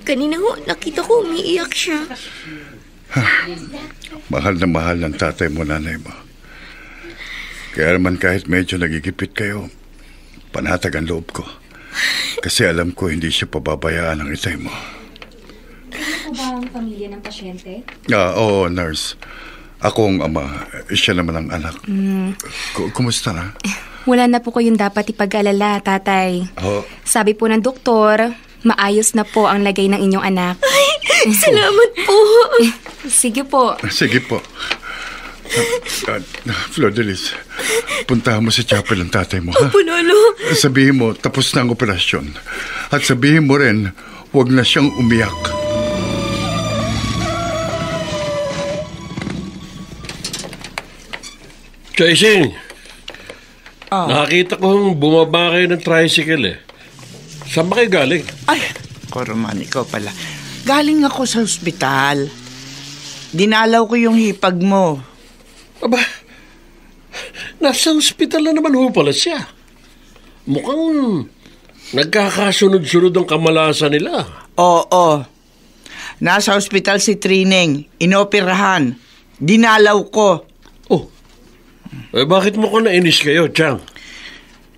Kanina ho, nakita ko umiiyak siya. Mahal na mahal ng tatay mo, nanay mo. Kaya naman kahit medyo nagigipit kayo, panatag ang loob ko. Kasi alam ko hindi siya pababayaan ng itay mo. Ano ba ang pamilya ng pasyente? Oo, nurse. Ako ang ama, siya naman ang anak. Kumusta na? Wala na po kayong dapat ipag-alala, tatay. Sabi po ng doktor, maayos na po ang lagay ng inyong anak. Ay, salamat po. Sige po. Sige po. Flor Delis, puntahan mo sa chapel ang tatay mo, ha? Opo, Lolo. Sabihin mo, tapos na ang operasyon. At sabihin mo rin, huwag na siyang umiyak. Chaising, nakakita kong bumaba kayo ng tricycle eh. Saan ba kayo galing? Ay, Roman, ikaw pala. Galing ako sa ospital. Dinalaw ko yung hipag mo. Aba, nasa ospital na naman ho pala siya. Mukhang nagkakasunod-sunod ang kamalasan nila. Oo. Nasa ospital si Trining. Inoperahan. Dinalaw ko. Oh, bakit mo ko nainis kayo, Chang?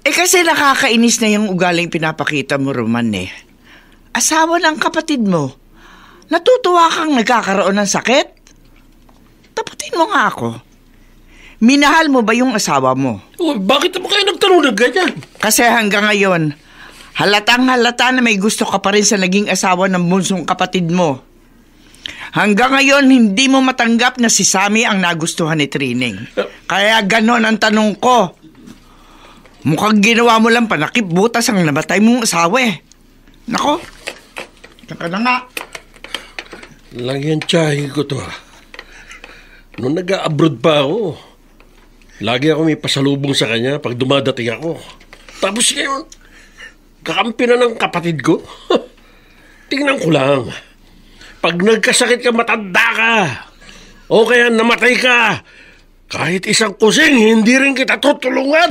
Kasi nakakainis na yung ugaling pinapakita mo, Roman eh. Asawa ng kapatid mo. Natutuwa kang nagkakaroon ng sakit? Taputin mo nga ako. Minahal mo ba yung asawa mo? Oh, bakit mo kayo nagtanong ng ganyan? Kasi hanggang ngayon, halatang-halata na may gusto ka pa rin sa naging asawa ng bunsong kapatid mo. Hanggang ngayon, hindi mo matanggap na si Sammy ang nagustuhan ni Trining. Kaya ganon ang tanong ko. Mukhang ginawa mo lang panakip butas ang namatay mong asawa eh. Nako, saka na nga. Lang yan tsahin ko to ha. Noong nag-abroad pa ako, lagi ako may pasalubong sa kanya pag dumadating ako. Tapos ngayon, kakampi na ng kapatid ko. Tingnan ko lang. Pag nagkasakit ka, matanda ka. O kaya namatay ka. Kahit isang kusing, hindi rin kita tutulungan.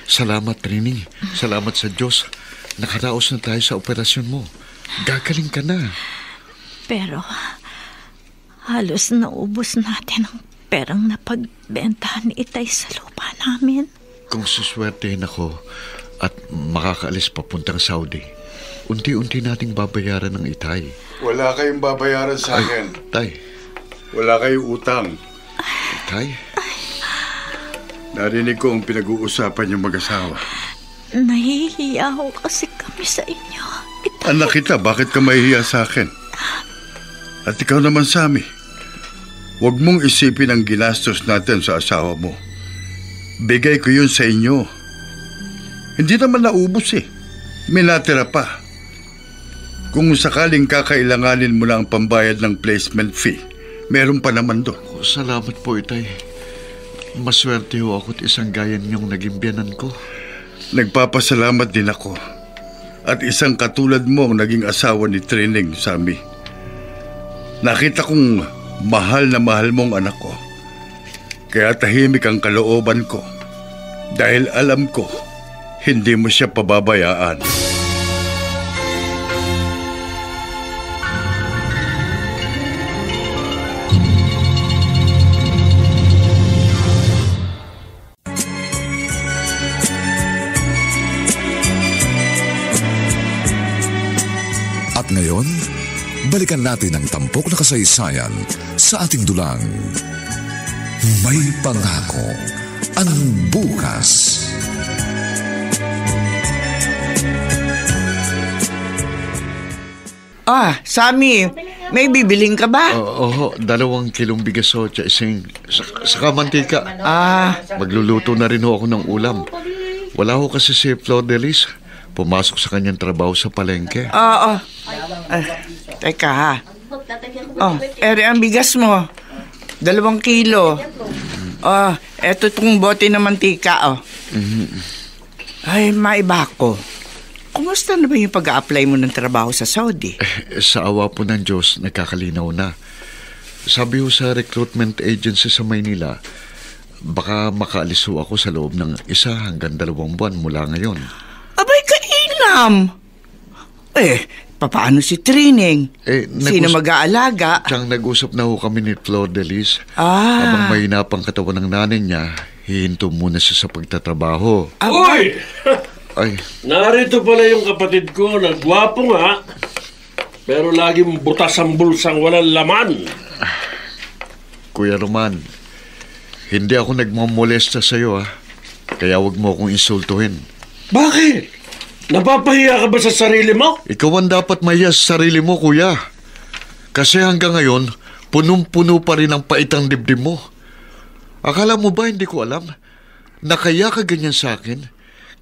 Salamat, Trining. Salamat sa Diyos. Nakaraos na tayo sa operasyon mo. Gagaling ka na. Pero halos naubos natin ang perang napagbentahan ni Itay sa lupa namin. Kung suswertehin ako at makakaalis papuntang Saudi, unti-unti nating babayaran ng Itay. Wala kayong babayaran sa akin. Tay. Wala kayong utang. Tay? Narinig ko ang pinag-uusapan yung mag-asawa. Nahihiya ako kasi kami sa inyo, Itay. Anak kita, bakit ka mahihiya sa akin? At ikaw naman, Sammy, huwag mong isipin ang ginastos natin sa asawa mo. Bigay ko yun sa inyo. Hindi naman naubos eh. May natira pa. Kung sakaling kakailanganin mo na ang pambayad ng placement fee, meron pa naman doon. Salamat po, Itay. Maswerte ho ako at isang gaya niyong naging biyanan ko. Nagpapasalamat din ako. At isang katulad mo ang naging asawa ni Trining, Sammy. Nakita kong mahal na mahal mong anak ko. Kaya tahimik ang kalooban ko. Dahil alam ko, hindi mo siya pababayaan. At ngayon, balikan natin ang tampok na kasaysayan sa ating dulang. May pangako ang bukas. Sammy, may bibiling ka ba? Oo, 2 kilong bigas ho, isang saka mantika. Magluluto na rin ho ako ng ulam. Wala ho kasi si Flor de Lis. Pumasok sa kanyang trabaho sa palengke. Teka ha. Ere ang bigas mo. 2 kilo. Eto itong bote ng mantika, Ay, maiba ko. Kumusta na ba yung pag-a-apply mo ng trabaho sa Saudi? Sa awa po ng Diyos, nagkakalinaw na. Sabi ho sa recruitment agency sa Maynila, baka makaalis ho ako sa loob ng 1 hanggang 2 buwan mula ngayon. Abay, kainam! Paano si Trining? Sino mag-aalaga? Siyang nag-usap na ho kami ni Flor de Lis. Habang may napang katawan ng nanay niya, hihinto muna siya sa pagtatrabaho. Uy! Ay. Narito pala yung kapatid ko na gwapo nga, pero laging butas ang bulsang walang laman. Kuya Roman, hindi ako nagmamolesta sa'yo, kaya wag mo akong insultuhin. Bakit? Napapahiya ka ba sa sarili mo? Ikaw ang dapat mahiya sa sarili mo, kuya. Kasi hanggang ngayon, punong-puno pa rin ang paitang dibdib mo. Akala mo ba hindi ko alam na kaya ka ganyan sa akin?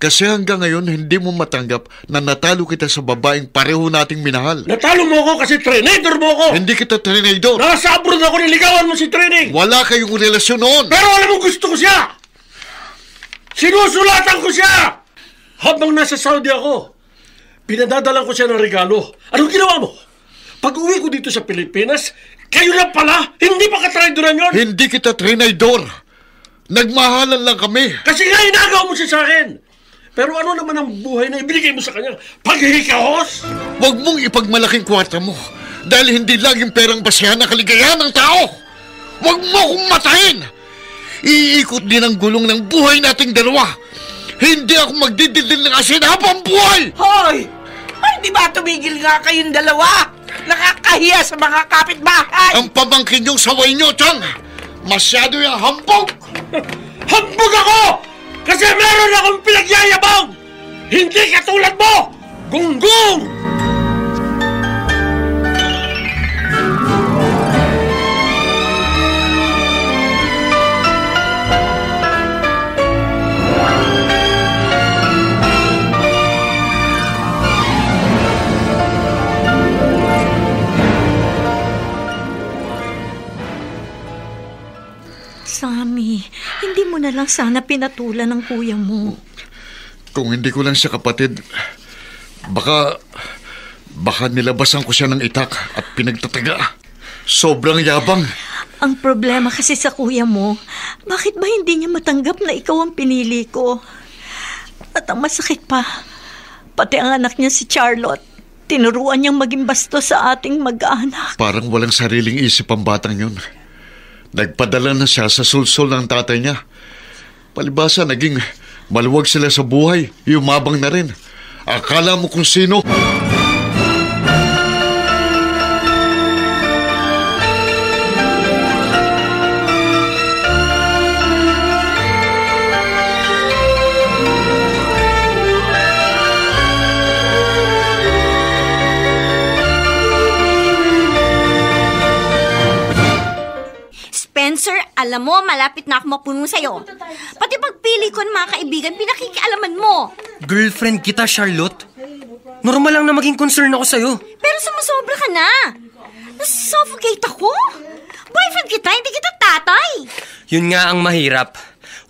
Kasi hanggang ngayon, hindi mo matanggap na natalo kita sa babaeng pareho nating minahal. Natalo mo ako kasi trainador mo ako! Hindi kita trainador! Nasa abroad ako, niligawan mo si Training! Wala kayong relasyon noon! Pero alam mo, gusto ko siya! Sinusulatan ko siya! Habang nasa Saudi ako, pinadadalan ko siya ng regalo. Anong ginawa mo? Pag uwi ko dito sa Pilipinas, kayo lang pala! Hindi pa ka-traidoran yun! Hindi kita trainador! Nagmahalan lang kami! Kasi nga inagaw mo siya sa akin! Pero ano naman ang buhay na ibinigay mo sa kanya? Paghihikahos? Huwag mong ipagmalaking kwarta mo dahil hindi laging perang basehan ng kaligayahan ng tao. Huwag mo akong matahin. Iikot din ang gulong ng buhay nating dalawa. Hindi ako magdidildil ng asin habang buhay. Hoy! Ay, di ba tumigil nga kayong dalawa? Nakakahiya sa mga kapitbahay. Ang pamangkin yung saway nyo, Chang. Masyado yung hambog. Hambog ako! Kasi meron akong pinagyayabang! Hindi katulad mo! Gunggong! Sammy, hindi mo na lang sana pinatulan ng kuya mo. Kung hindi ko lang siya kapatid, baka nilabasan ko siya ng itak at pinagtataga. Sobrang yabang. Ang problema kasi sa kuya mo, bakit ba hindi niya matanggap na ikaw ang pinili ko? At ang masakit pa, pati ang anak niya si Charlotte, tinuruan niyang maging bastos sa ating mag-anak. Parang walang sariling isip ang batang yun. Nagpadala na siya sa sulsol ng tatay niya. Palibasa, naging maluwag sila sa buhay. Yumabang na rin. Akala mo kung sino? Spencer, alam mo, malapit na ako mapuno sa'yo. Pati pagpili ko ng mga kaibigan, pinakikialaman mo. Girlfriend kita, Charlotte. Normal lang na maging concern ako sa'yo. Pero sumusobra ka na. Nasuffocate ako. Boyfriend kita, hindi kita tatay. Yun nga ang mahirap.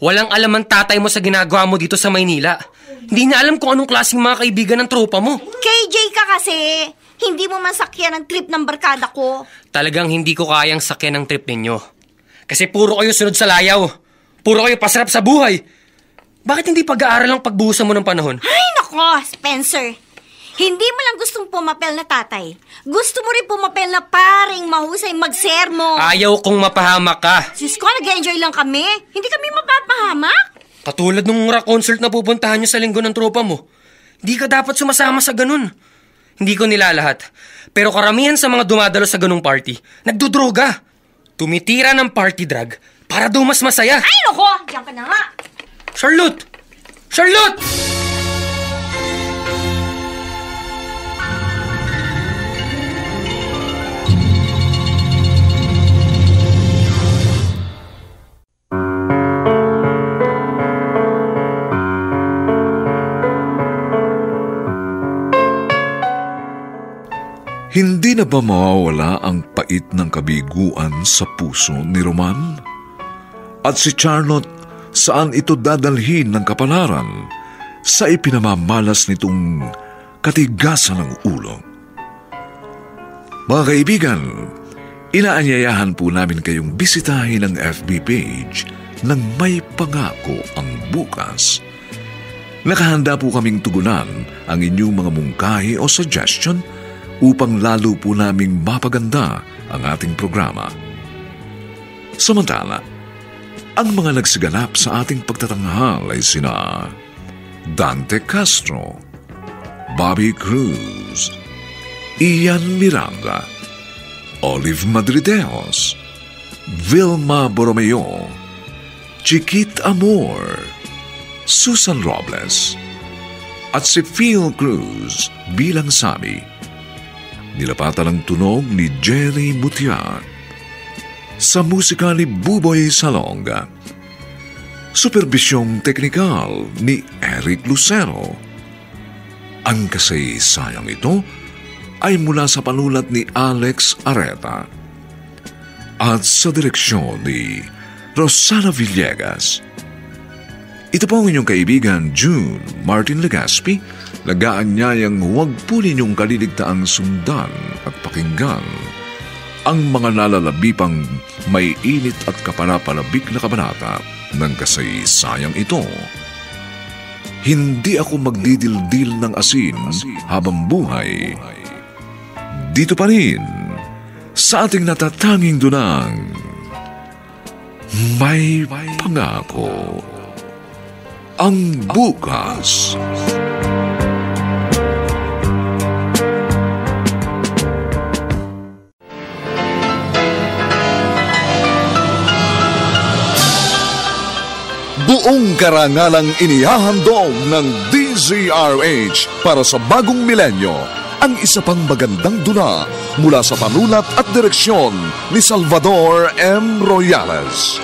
Walang alam ang tatay mo sa ginagawa mo dito sa Maynila. Hindi niya alam kung anong klaseng mga kaibigan ng tropa mo. KJ ka kasi. Hindi mo man sakyan ang trip ng barkada ko. Talagang hindi ko kayang sakyan ang trip ninyo. Kasi puro kayo sunod sa layaw. Puro kayo pasarap sa buhay. Bakit hindi pag-aaral ang pagbuhusan mo ng panahon? Ay, nako, Spencer. Hindi mo lang gustong pumapel na tatay. Gusto mo rin pumapel na paring mahusay magsermo. Ayaw kong mapahamak ka. Sis ko, nag-enjoy lang kami. Hindi kami mapapahamak. Katulad nung rock concert na pupuntahan nyo sa linggo ng tropa mo. Hindi ka dapat sumasama sa ganun. Hindi ko nilalahat. Pero karamihan sa mga dumadalo sa ganung party, nagdudroga. Tumitira ng party drug para daw mas masaya. Ay, nako! Diyan ka na nga. Charlotte! Charlotte! Hindi na ba mawawala ang pait ng kabiguan sa puso ni Roman? At si Charlotte, saan ito dadalhin ng kapalaran sa ipinamamalas nitong katigasan ng ulo? Mga kaibigan, inaanyayahan po namin kayong bisitahin ang FB page ng May Pangako ang Bukas. Nakahanda po kaming tugunan ang inyong mga mungkahi o suggestion upang lalo po naming mapaganda ang ating programa. Samantala, ang mga nagsiganap sa ating pagtatanghal ay sina Dante Castro, Bobby Cruz, Ian Miranda, Olive Madrideos, Vilma Borromeo, Chiquit Amor, Susan Robles, at si Phil Cruz bilang Sami. Nilapatan ang tunog ni Jerry Mutiat. Sa musika ni Buboy Salonga. Superbisyong teknikal ni Eric Lucero. Ang kasaysayang ito ay mula sa panulat ni Alex Areta. At sa direksyon ni Rosana Villegas. Ito po ang inyong kaibigan June Martin Legaspi, nag-aanyayang huwag po ninyong kaliligtaang sundan at pakinggan ang mga nalalabipang may init at kapanapalabik na kabanata ng kasaysayang ito. Hindi ako magdidildil ng asin habang buhay. Dito pa rin, sa ating natatanging dunang, May Pangako ang Bukas. Buong karangalang inihahandog ng DZRH para sa bagong milenyo ang isa pang magandang dula mula sa panulat at direksyon ni Salvador M. Royales.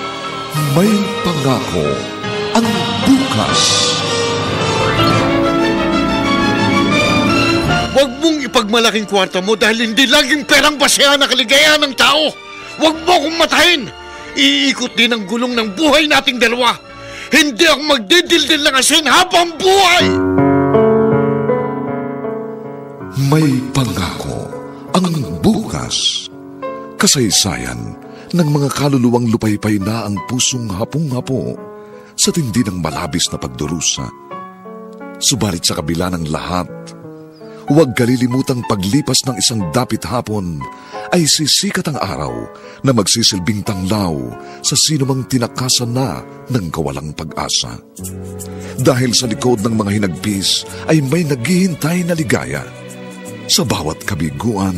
May Pangako ang Bukas. Huwag mong ipagmalaking kwarta mo dahil hindi laging perang basehan na kaligayahan ng tao. Huwag mo akong matahin. Iikot din ang gulong ng buhay nating dalawa. Hindi ako magdidildil ng asin habang buhay! May Pangako ang Bukas. Kasaysayan ng mga kaluluwang lupaypay na ang pusong hapong-hapo sa tindi ng malabis na pagdurusa. Subalit sa kabila ng lahat, huwag kalilimutang paglipas ng isang dapit hapon ay sisikat ang araw na magsisilbing tanglaw sa sinumang tinakasan na ng kawalang pag-asa. Dahil sa likod ng mga hinagpis ay may naghihintay na ligaya. Sa bawat kabiguan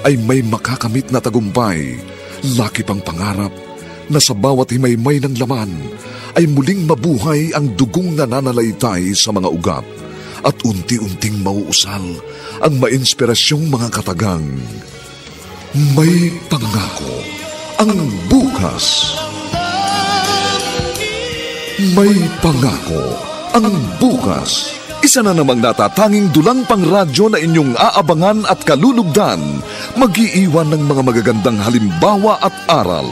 ay may makakamit na tagumpay, laki pang pangarap na sa bawat himaymay ng laman ay muling mabuhay ang dugong nananalaytay sa mga ugat at unti-unting mauusal ang mainspirasyong mga katagang. May Pangako ang bukas. May pangako ang bukas. Isa na namang natatanging dulang pang radyo na inyong aabangan at kalulugdan, mag-iiwan ng mga magagandang halimbawa at aral.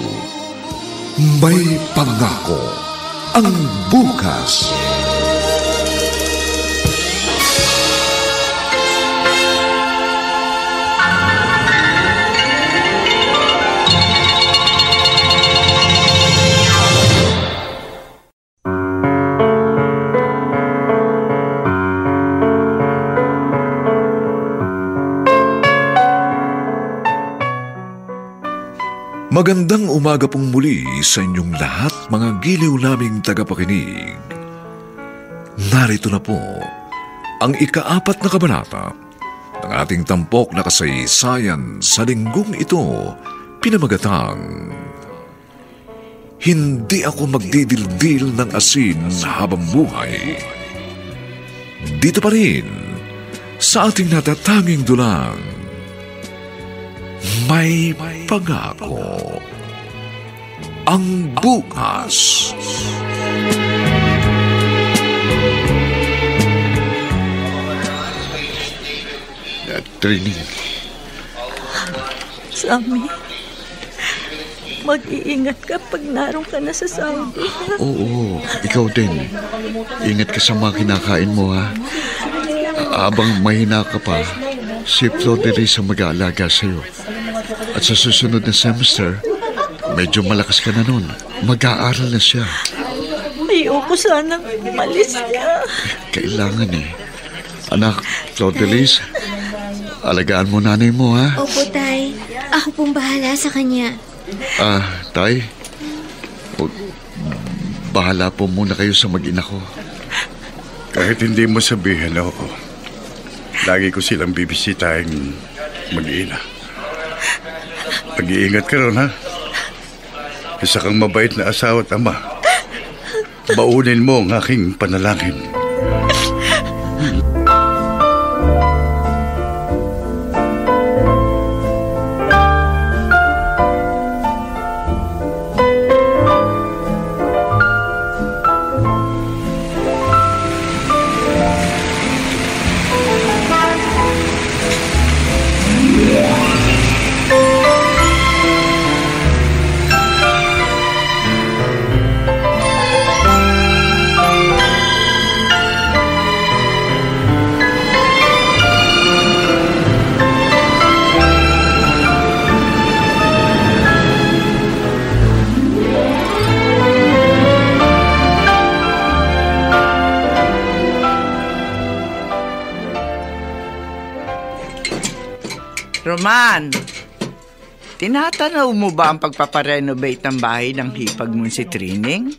May pangako ang bukas. Magandang umaga pong muli sa inyong lahat, mga giliw naming tagapakinig. Narito na po ang ika-4 na kabanata ng ating tampok na kasaysayan sa linggong ito, pinamagatang Hindi Ako Magdidildil ng Asin Habang Buhay. Dito pa rin sa ating natatanging dulang, May Pangako ang bukas. Training. Sammy, mag-iingat ka pag naroon ka na sa Saudi. Oo, ikaw din. Ingat ka sa mga kinakain mo, ha? Abang mahina ka pa, si Flor de Lis ang mag-aalaga sa'yo. At sa susunod na semester, medyo malakas ka na nun. Mag-aaral na siya. Ayoko sanang malis ka. Kailangan eh. Anak, Flor de Lis, alagaan mo nanay mo, ha? Opo, Tay. Ako pong bahala sa kanya. Tay, bahala po muna kayo sa mag-ina ko. Kahit hindi mo sabihin, oo. Lagi ko silang bibisitahin mag-ina. Mag-iingat ka ron, ha? Isa kang mabait na asawa at ama. Baunin mo ang aking panalangin. Roman, tinatanaw mo ba ang pagpaparenovate ng bahay ng hipag mo si Trining?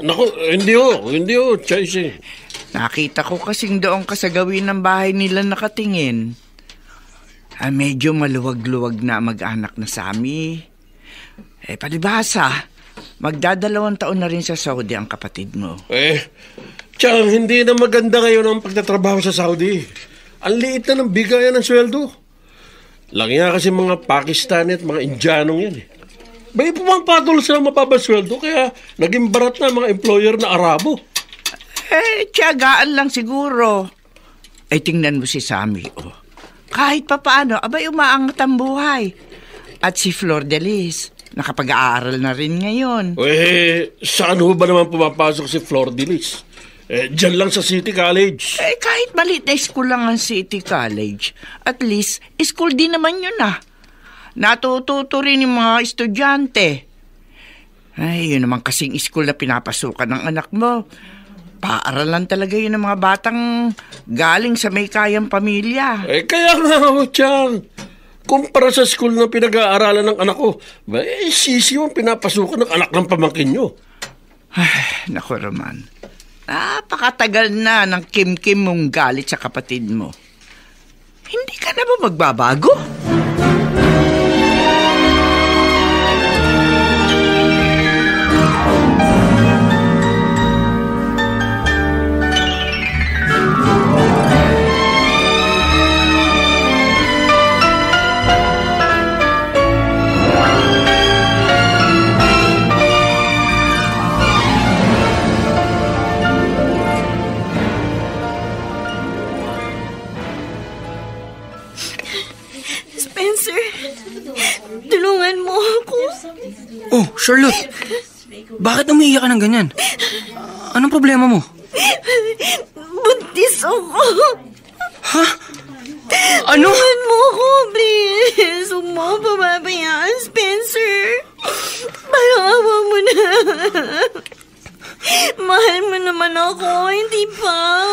Naku, hindi ho, Chaisy. Nakita ko kasing doon ka sa gawin ng bahay nila nakatingin. Medyo maluwag-luwag na mag-anak na Sammy. Palibhasa, magdadalawang taon na rin sa Saudi ang kapatid mo. Tiyang, hindi na maganda ngayon ang pagtatrabaho sa Saudi. Ang liit na ng bigayan ng sweldo. Lagi nga kasi mga Pakistani at mga Indianong yan eh. May pumapatol sa mababang sweldo kaya naging barat na mga employer na Arabo. Tiyagaan lang siguro. Tingnan mo si Sammy, oh. Kahit pa paano, umaangat ang buhay. At si Flor de Lis, nakapag-aaral na rin ngayon. Saan ho ba naman pumapasok si Flor de Lis? Diyan lang sa City College. Kahit maliit na school lang ang City College, at least, school din naman yun ah. Natututo rin yung mga estudyante. Yun naman kasing school na pinapasukan ng anak mo. Paaralan talaga yun ng mga batang galing sa may kayang pamilya. Kaya nga ho, Chang. Kumpara sa school na pinag-aaralan ng anak ko, sisiw ang pinapasukan ng anak ng pamangkin nyo. Naku, Roman. Napakatagal na ng kim-kim mong galit sa kapatid mo. Hindi ka na ba magbabago? Oh, Charlotte. Bakit umiiyak ka ng ganyan? Anong problema mo? Buntis ako. Ha? Ano? Tuhan mo ako, please. Huwag mo ako pababayaan, Spencer. Parang awa mo na. Mahal mo naman ako, hindi ba?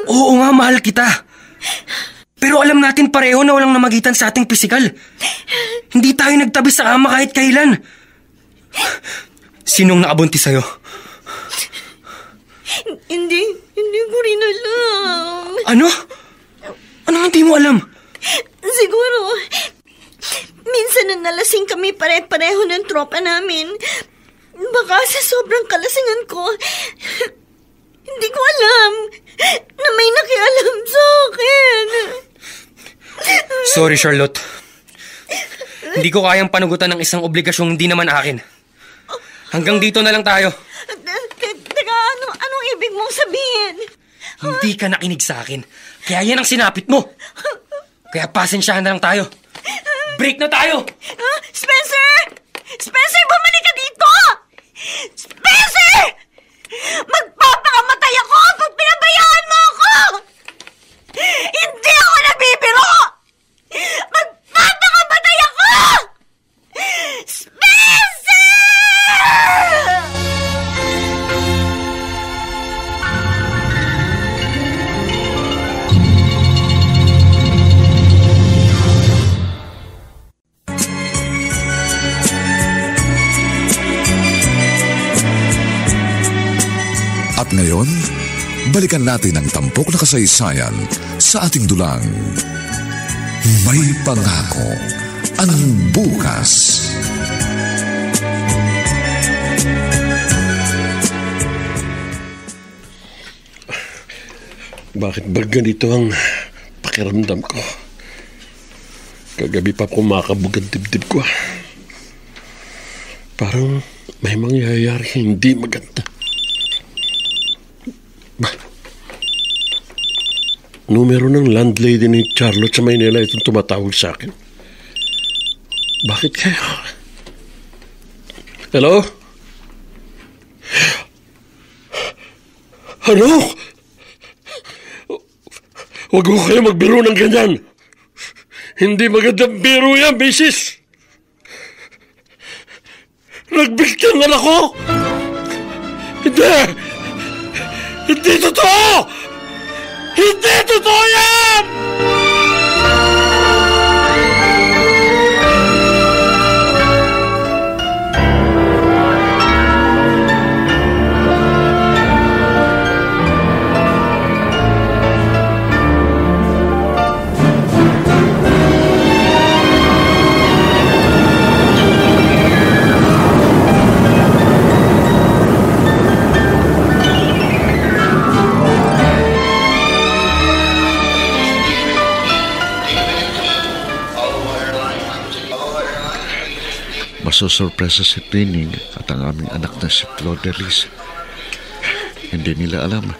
Oo nga, mahal kita. Pero alam natin pareho na walang namagitan sa ating pisikal. Hindi tayo nagtabi sa kama kahit kailan. Sinong nakabuntis sa'yo? Hindi ko rin alam. Ano? Anong hindi mo alam? Siguro, minsan na nalasing kami pare-pareho ng tropa namin. Baka sa sobrang kalasingan ko, hindi ko alam na may nakialam sa akin. Sorry, Charlotte. Hindi ko kayang panugutan ng isang obligasyong hindi naman akin. Hanggang dito na lang tayo. Teka, anong ibig mong sabihin? Hindi ka nakinig sa akin. Kaya yan ang sinapit mo. Kaya pasensyahan na lang tayo. Break na tayo! Spencer! Spencer, bumalik ka dito! Spencer! Magpapakamatay ako pag pinabayaan mo ako! Hindi ako nabibiro! Magpapakamatay ako! Spencer! At ngayon, balikan natin ang tampok na kasaysayan sa ating dulang. May pangako ang bukas. Bakit ba ganito ang pakiramdam ko? Kagabi pa kumakabog ang dibdib ko. Parang may mangyayari hindi maganda. Numero ng landlady ni Charlotte sa Maynila itong tumatawag sa akin. Bakit kaya? Hello? Ano? Huwag ko kayo magbiro ng ganyan. Hindi magandang biro yan, misis. Nagbigtang anak ko. Hindi! Hindi totoo! Hindi totoo yan! Masusurpresa si Pining at ang aming anak na si Flor de Lis. Hindi nila alam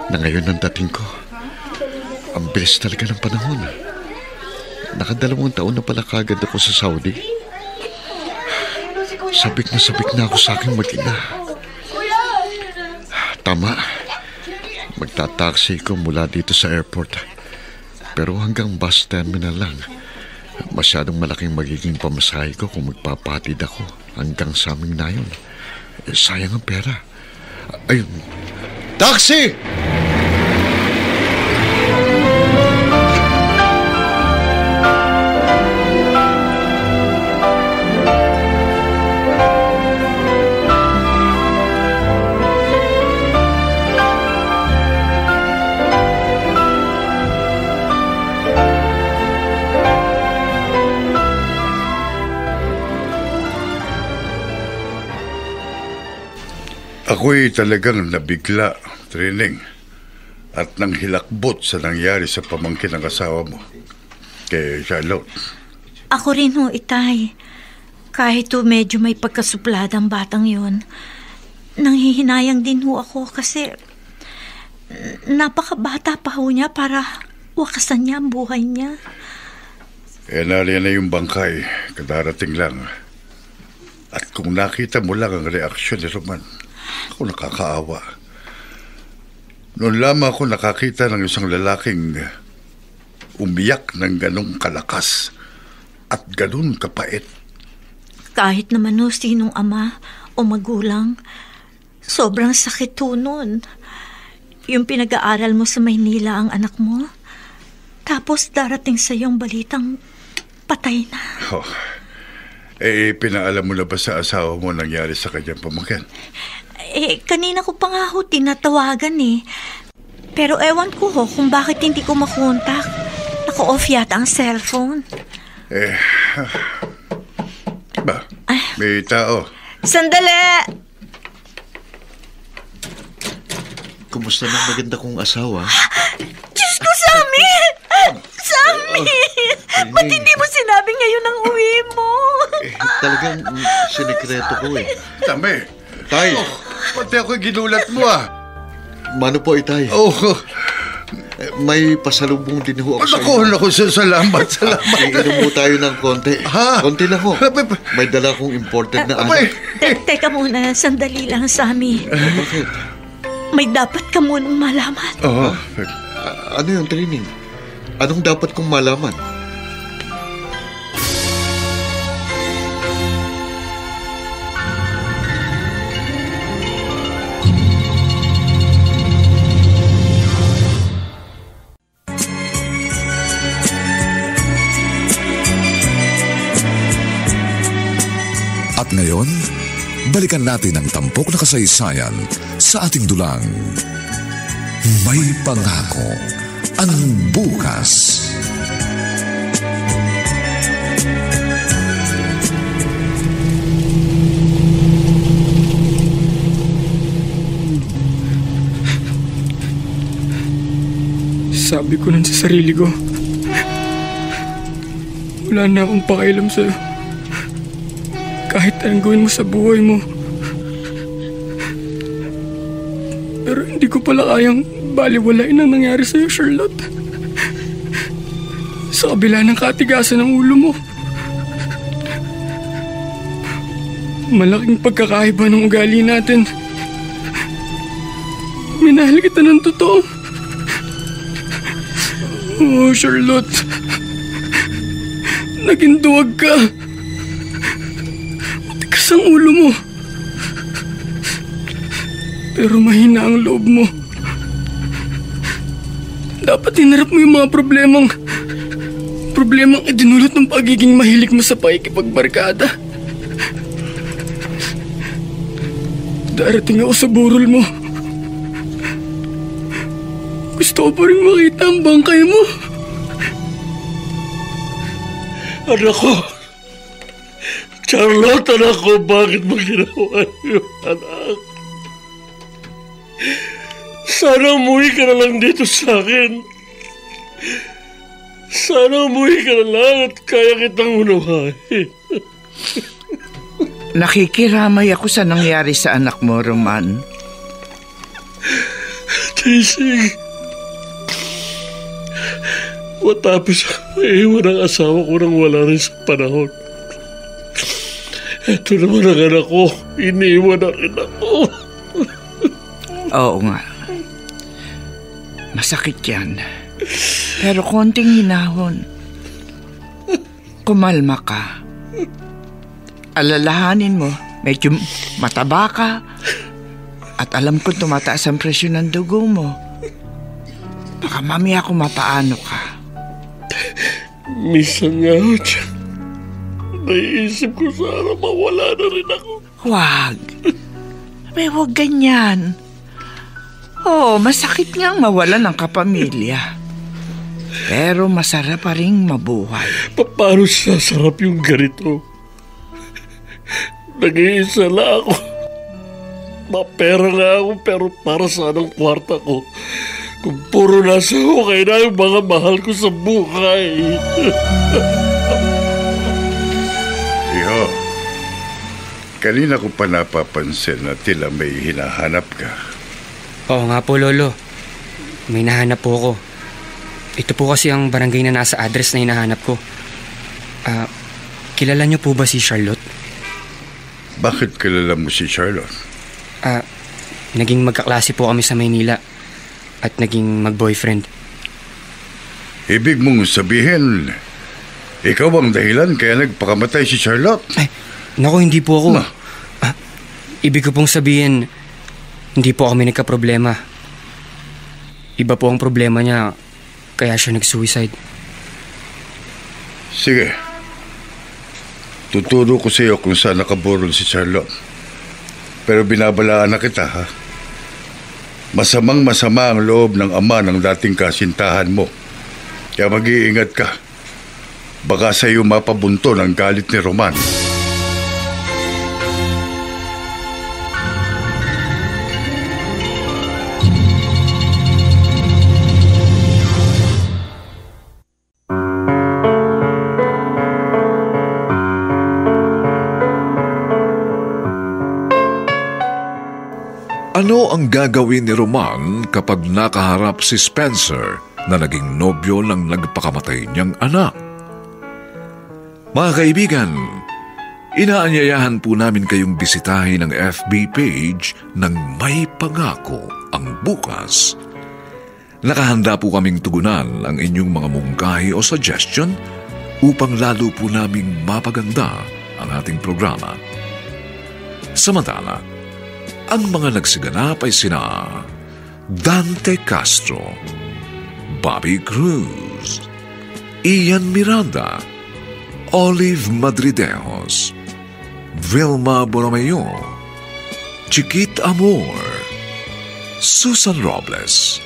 na ngayon ang dating ko. Ang bilis talaga ng panahon. Nakadalawang taon na pala kagad ako sa Saudi. Sabik na ako sa aking mag-ina. Tama. Magtataksi ko mula dito sa airport. Pero hanggang bus terminal lang. Masyadong malaking magiging pamasahe ko kung magpapatid ako hanggang sa aming nayon. Sayang ang pera. Ayun. Taxi! Ako'y talagang nabigla, Trining, at nang hilakbot sa nangyari sa pamangkin ng asawa mo, kay Charlotte. Ako rin ho, Itay. Kahit medyo may pagkasupladang batang yon, nanghihinayang din ho ako kasi napakabata pa ho niya para wakasan niya ang buhay niya. Nariyan na yung bangkay, kadarating lang. At kung nakita mo lang ang reaksyon ni Roman, ako nakakaawa. Noon lamang ako nakakita ng isang lalaking umiyak ng ganong kalakas at ganon kapait. Kahit naman sinong ama o magulang, sobrang sakit nun. Yung pinag-aaral mo sa Maynila ang anak mo, tapos darating sa yung balitang patay na. Pinaalam mo na ba sa asawa mo nangyari sa kanyang pamangkin? Kanina ko pa nga tinatawagan Pero ewan ko kung bakit hindi ko makontak. Naka-off yata ang cellphone. May tao. Sandali! Kumusta na maganda kong asawa? Diyos ko, Sammy! Sammy! Ba't hindi mo sinabi ngayon ang uwi mo? Talagang sinikreto ko Tama Tay! Pati ako ginulat mo Mano po Tay? May pasalubong din ho ako sa inyo. Naku, salamat. Iinom mo tayo ng konti. Konti lang ho. May dala kong imported na anak. Teka muna, sandali lang, Sammy. Bakit? May dapat ka munang malaman. Ano yung training? Anong dapat kong malaman? At ngayon, balikan natin ang tampok na kasaysayan sa ating dulang. May pangako ang bukas. Sabi ko nun sa sarili ko, wala na akong pakialam sa'yo. Kahit anong gawin mo sa buhay mo. Pero hindi ko pala kayang baliwalain ang nangyari sa'yo, Charlotte. Sa kabila ng katigasan ng ulo mo. Malaking pagkakaiba ng ugali natin. Minahal kita ng totoo. Oh, Charlotte. Naging duwag ka. Matigas ang ulo mo. Pero mahina ang loob mo. Dapat hinarap mo yung mga problemang idinulot ng pagiging mahilig mo sa pakikipagbarkada. Darating ako sa burol mo. Gusto ko pa rin makita ang bangkay mo. Anak ko! Charlotte, anak ko, bakit mo ginawa niyo, anak? Sana umuwi ka na lang dito sa akin. Sana umuwi ka na lang at kaya kitang unawain. Nakikiramay ako sa nangyari sa anak mo, Roman. Tisig, matapos ako maiwan ang asawa ko nang wala rin sa panahon. Ito naman ang anak ko, iniwan na rin ako. Oo nga. Masakit yan. Pero konting hinahon. Kumalma ka. Alalahanin mo, medyo mataba ka. At alam ko tumataas ang presyon ng dugo mo. Baka mamaya kung mapaano ka. Minsan nga ho dyan, naiisip ko sana mawala na rin ako. Huwag. May huwag ganyan. Oo, masakit ngang mawalan ng kapamilya. Pero masarap pa rin mabuhay. Paano sasarap yung ganito? Nag-iisa lang ako. Mapera nga ako pero para saan ang kwarta ko? Kung puro nasa hukay na yung mga mahal ko sa buhay. Iho, kanina ko pa napapansin na tila may hinahanap ka. Oo nga po, Lolo. May nahanap po ako. Ito po kasi ang barangay na nasa address na hinahanap ko. Kilala niyo po ba si Charlotte? Bakit kilala mo si Charlotte? Naging magkaklase po kami sa Maynila at naging mag-boyfriend. Ibig mong sabihin, ikaw ang dahilan kaya nagpakamatay si Charlotte? Ay, naku, hindi po ako. Ibig ko pong sabihin, hindi po kami nagka-problema. Iba po ang problema niya, kaya siya nag-suicide. Sige. Tuturo ko sa iyo kung saan nakaburol si Charlotte. Pero binabalaan na kita, ha? Masamang-masama ang loob ng ama ng dating kasintahan mo. Kaya mag-iingat ka. Baka sa iyo mapabunto ng galit ni Roman. Ano ang gagawin ni Roman kapag nakaharap si Spencer na naging nobyo ng nagpakamatay niyang anak? Mga kaibigan, inaanyayahan po namin kayong bisitahin ang FB page ng May Pangako ang Bukas. Nakahanda po kaming tugunan ang inyong mga mungkahi o suggestion upang lalo po naming mapaganda ang ating programa. Samantala, ang mga nagsiganap ay sina Dante Castro, Bobby Cruz, Ian Miranda, Olive Madridejos, Vilma Borromeo, Chiquit Amor, Susan Robles,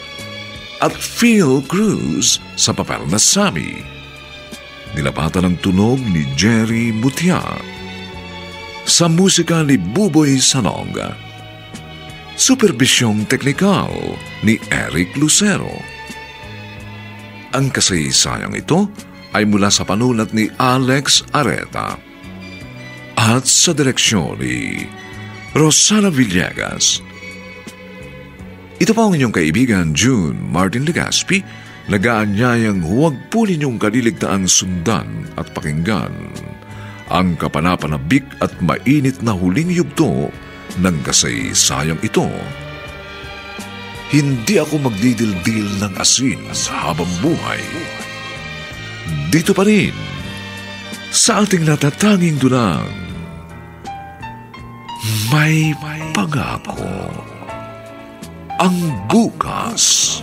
at Phil Cruz sa papel na Sammy. Nilapatan ng tunog ni Jerry Mutia. Sa musika ni Buboy Sanonga. Superbisyong teknikal ni Eric Lucero. Ang kasaysayang ito ay mula sa panulat ni Alex Areta at sa direksyon ni Rosana Villegas. Ito po ang inyong kaibigan June Martin Legaspi, nag-aanyayang huwag po ninyong kaliligtaang sundan at pakinggan ang kapanapanabik at mainit na huling yugto ng kasaysayang ito. Hindi ako magdidildil ng asin habang buhay. Dito pa rin, sa ating natatanging dunang, May Pangako ang Bukas.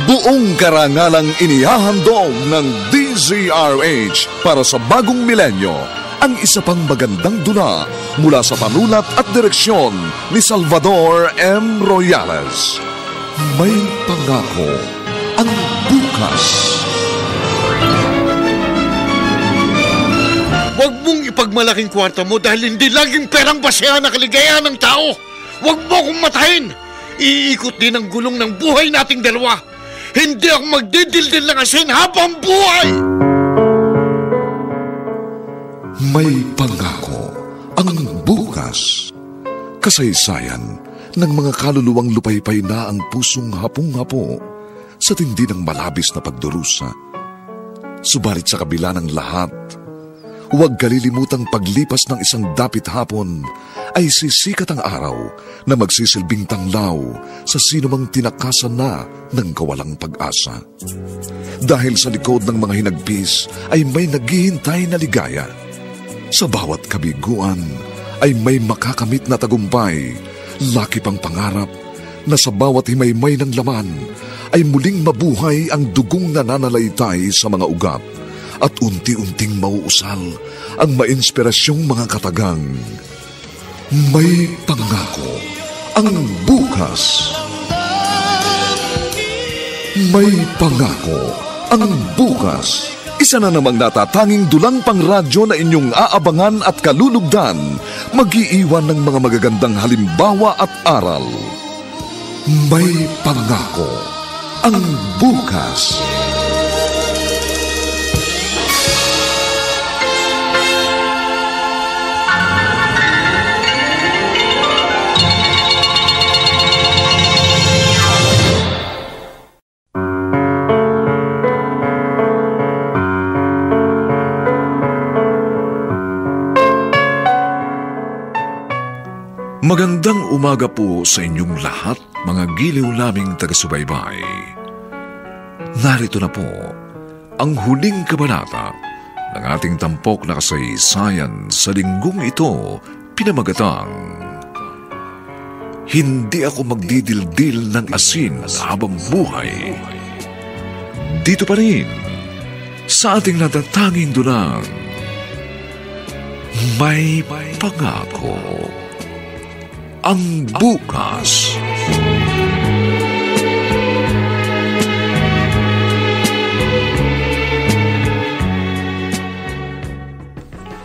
Buong karangalang inihahandog ng DZRH para sa bagong milenyo ang isa pang magandang dula mula sa panulat at direksyon ni Salvador M. Royales. May Pangako ang Bukas. Huwag mong ipagmalaking kwarta mo dahil hindi laging perang basehan ang kaligayahan ng tao. Huwag mo akong matahin. Iikot din ang gulong ng buhay nating dalawa. Hindi ako magdidildil ng asin habang buhay! May Pangako ang Bukas. Kasaysayan ng mga kaluluwang lupaypay na ang pusong hapong-hapo sa tindi ng malabis na pagdurusa. Subalit sa kabila ng lahat, huwag kalilimutang paglipas ng isang dapit hapon ay sisikat ang araw na magsisilbing tanglaw sa sinumang tinakasan na ng kawalang pag-asa. Dahil sa likod ng mga hinagpis ay may naghihintay na ligaya. Sa bawat kabiguan ay may makakamit na tagumpay, laki pang pangarap na sa bawat himaymay ng laman ay muling mabuhay ang dugong nananalaytay sa mga ugat at unti-unting mauusal ang mainspirasyong mga katagang. May Pangako ang Bukas. May Pangako ang Bukas. Isa na namang natatanging dulang pangradyo na inyong aabangan at kalulugdan, mag-iiwan ng mga magagandang halimbawa at aral. May Pangako ang Bukas. Magandang umaga po sa inyong lahat, mga giliw naming taga-subaybay. Narito na po ang huling kabanata ng ating tampok na kasaysayan sa linggong ito, pinamagatang Hindi Ako Magdidildil ng Asin Habang Buhay. Dito pa rin sa ating natatanging dunang May Pangako. Ang bukas.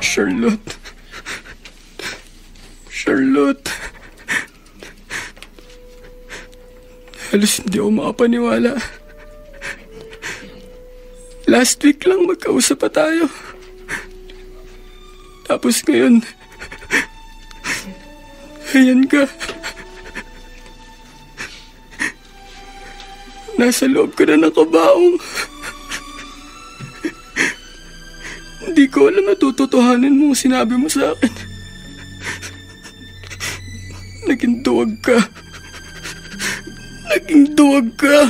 Charlotte. Halos hindi ako makapaniwala. Last week lang magkausap pa tayo. Tapos ngayon, ayan ka. Nasa loob ko na ng kabaong. Hindi ko alam na tututuhanin mo sinabi mo sa akin. Naging duwag ka.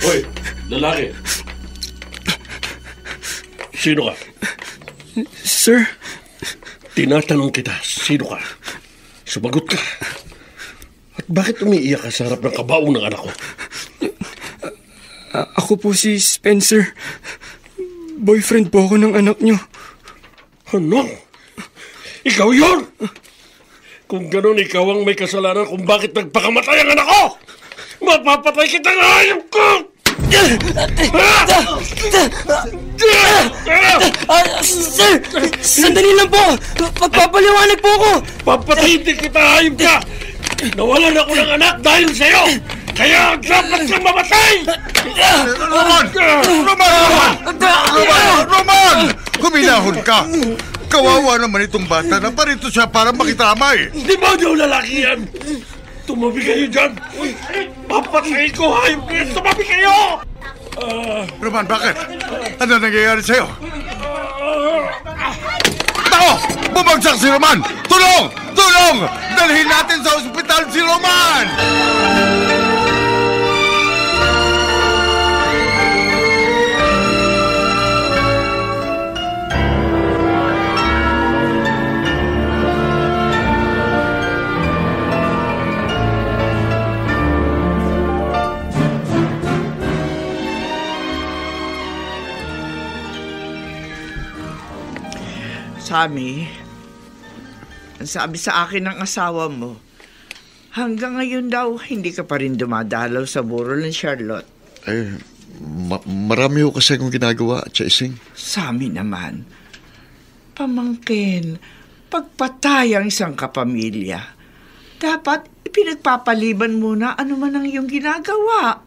Hoy, lalaki. Sino ka? Sir? Tinatanong kita, sino ka? Sumagot ka. At bakit umiiyak ka sa harap ng kabaong ng anak ko? Ako po si Spencer. Boyfriend po ako ng anak niyo. Ano? Ikaw yun? Kung ganun, ikaw ang may kasalanan kung bakit nagpakamatay ang anak ko! Mapapatay kita ng hayop ko! Sir! Sandali lang po! Pagpapaliwanag po ako! Papatayin din kita, hayop ka! Nawalan ako ng anak dahil sa'yo! Kaya dapat kang mamatay! Roman! Kuminahon ka! Kawawa naman itong bata na parito siya para makitamay. Demonyo lalaki yan! Tumabi kayo dyan! Papatay ko, hayop kayo! Tumabi kayo! Roman, bakit? Ano nangyayari sa'yo? Tako! Bumagsak si Roman! Tulong! Tulong! Dalhin natin sa ospital si Roman! Sammy, ang sabi sa akin ng asawa mo, hanggang ngayon daw, hindi ka pa rin dumadalaw sa burol ng Charlotte. Marami ko kasi akong ginagawa, Chasing. Sammy naman, pamangkin, pagpatay ang isang kapamilya, dapat ipinagpapaliban muna ano man ang iyong ginagawa.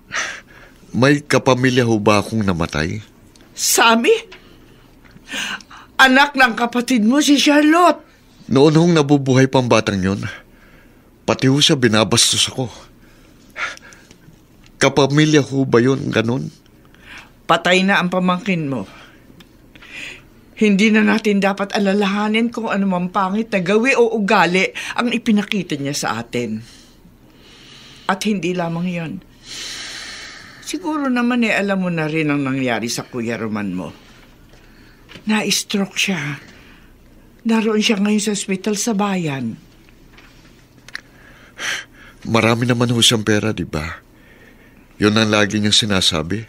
May kapamilya ho ba akong namatay? Sammy? Anak ng kapatid mo, si Charlotte. Noon hong nabubuhay pang batang yun, pati ho siya binabastos ako. Kapamilya ho ba yun, ganun? Patay na ang pamangkin mo. Hindi na natin dapat alalahanin kung ano mang pangit na gawi o ugali ang ipinakita niya sa atin. At hindi lamang yon. Siguro naman alam mo na rin ang nangyari sa Kuya Roman mo. Na-stroke siya. Naroon siya ngayon sa ospital sa bayan. Marami naman ho siyang pera, di ba? Yun ang lagi niyang sinasabi.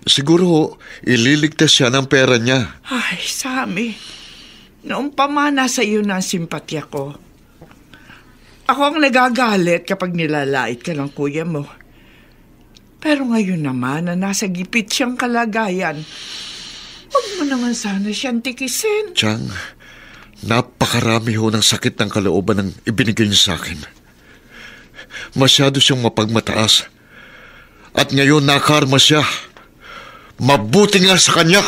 Siguro ho, ililigtas siya ng pera niya. Ay, Sammy. Noong pa man nasa iyo na ang simpatya ko. Ako ang nagagalit kapag nilalait ka ng kuya mo. Pero ngayon naman na nasa gipit siyang kalagayan, huwag mo naman sana siyang tikisin. Chang, napakarami ho ng sakit ng kalooban ng ibinigay niya sa akin. Masyado siyang mapagmataas. At ngayon nakarma siya. Mabuti nga sa kanya.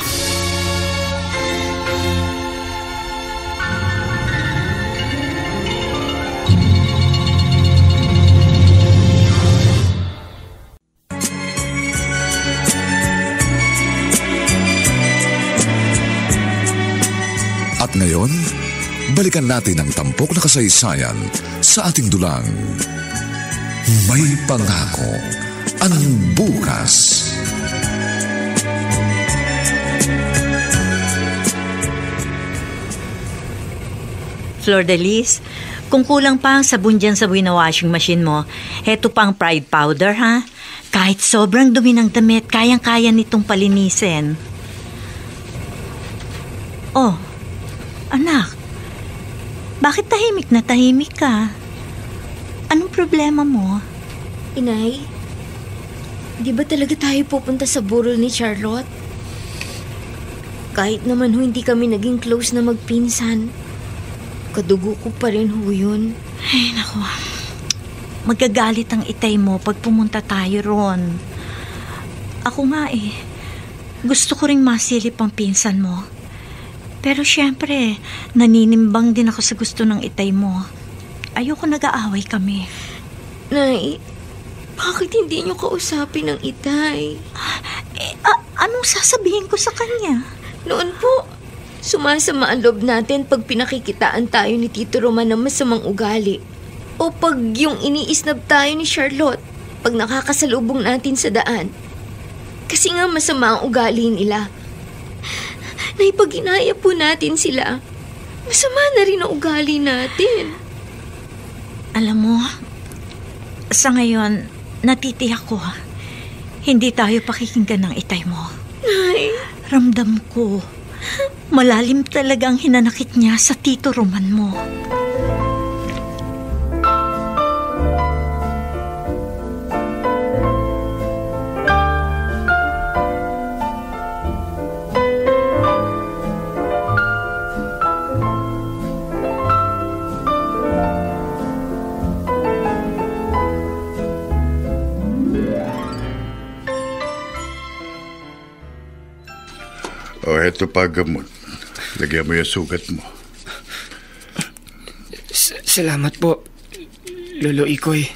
At ngayon, balikan natin ang tampok na kasaysayan sa ating dulang. May pangako ang bukas. Flor de Lis, kung kulang pa ang sabon dyan sa buhay na washing machine mo, heto pa ang Pride powder, ha? Kahit sobrang dumi ng damit, kayang-kaya nitong palinisin. Oh, anak, bakit tahimik na tahimik ka? Anong problema mo? Inay, di ba talaga tayo pupunta sa burol ni Charlotte? Kahit naman hindi kami naging close na magpinsan, kadugo ko pa rin yun. Ay, naku. Magagalit ang itay mo pag pumunta tayo ron. Ako nga gusto ko ring masilip ang pinsan mo. Pero syempre, naninimbang din ako sa gusto ng itay mo. Ayoko nag-aaway kami. Nay, bakit hindi niyo kausapin ng itay? Anong sasabihin ko sa kanya? Noon po, sumasama ang loob natin pag pinakikitaan tayo ni Tito Roman ng masamang ugali. O pag yung iniisnab tayo ni Charlotte pag nakakasalubong natin sa daan. Kasi nga masama ang ugali nila. Nay, pag ginaya po natin sila, masama na rin ang ugali natin. Alam mo, sa ngayon, natitiyak ko, hindi tayo pakikinggan ng itay mo. Nay, ramdam ko, malalim talaga ang hinanakit niya sa Tito Roman mo. O, eto pa gamot. Lagyan mo yung sugat mo. Salamat po, Lolo Ikoy.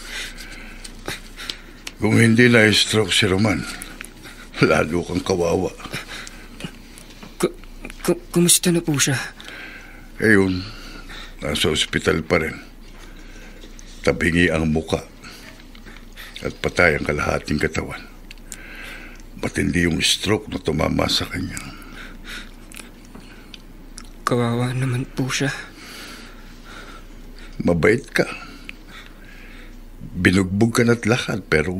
Kung hindi na-stroke si Roman, lalo kang kawawa. Kumusta na po siya? Ayun, nasa ospital pa rin. Tabingi ang muka at patay ang kalahating katawan. Matindi yung stroke na tumama sa kanya. Kawawa naman po siya. Mabait ka. Binugbog ka na't lakad, pero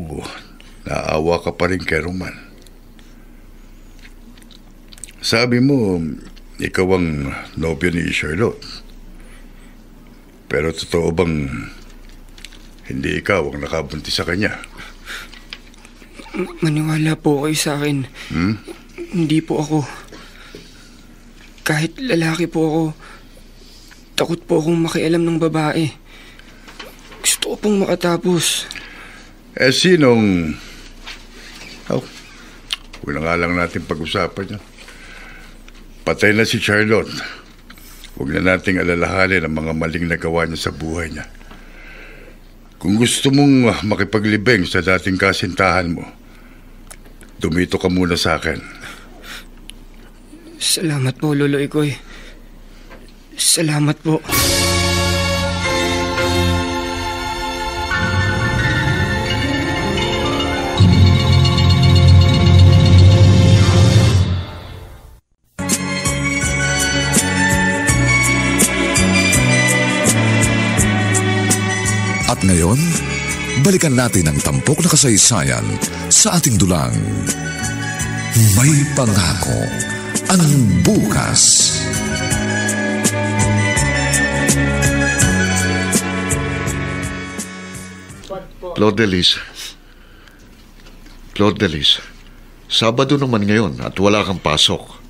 naawa ka pa rin kay Roman. Sabi mo, ikaw ang nobyo ni Charlotte. Pero totoo bang hindi ikaw ang nakabuntis sa kanya? Maniwala po kayo sa akin. Hindi po ako. Kahit lalaki po ako, takot po akong makialam ng babae. Gusto ko pong makatapos. Sinong... huwag na nga lang natin pag-usapan yan. Patay na si Charlotte. Huwag na nating alalahanin ang mga maling nagawa niya sa buhay niya. Kung gusto mong makipaglibing sa dating kasintahan mo, dumito ka muna sa akin. Salamat po, Lolo Ikoy. Salamat po. At ngayon, balikan natin ang tampok na kasaysayan sa ating dulang. May pangako ang bukas. Flor de Lis. Flor de Lis. Sabado naman ngayon at wala kang pasok.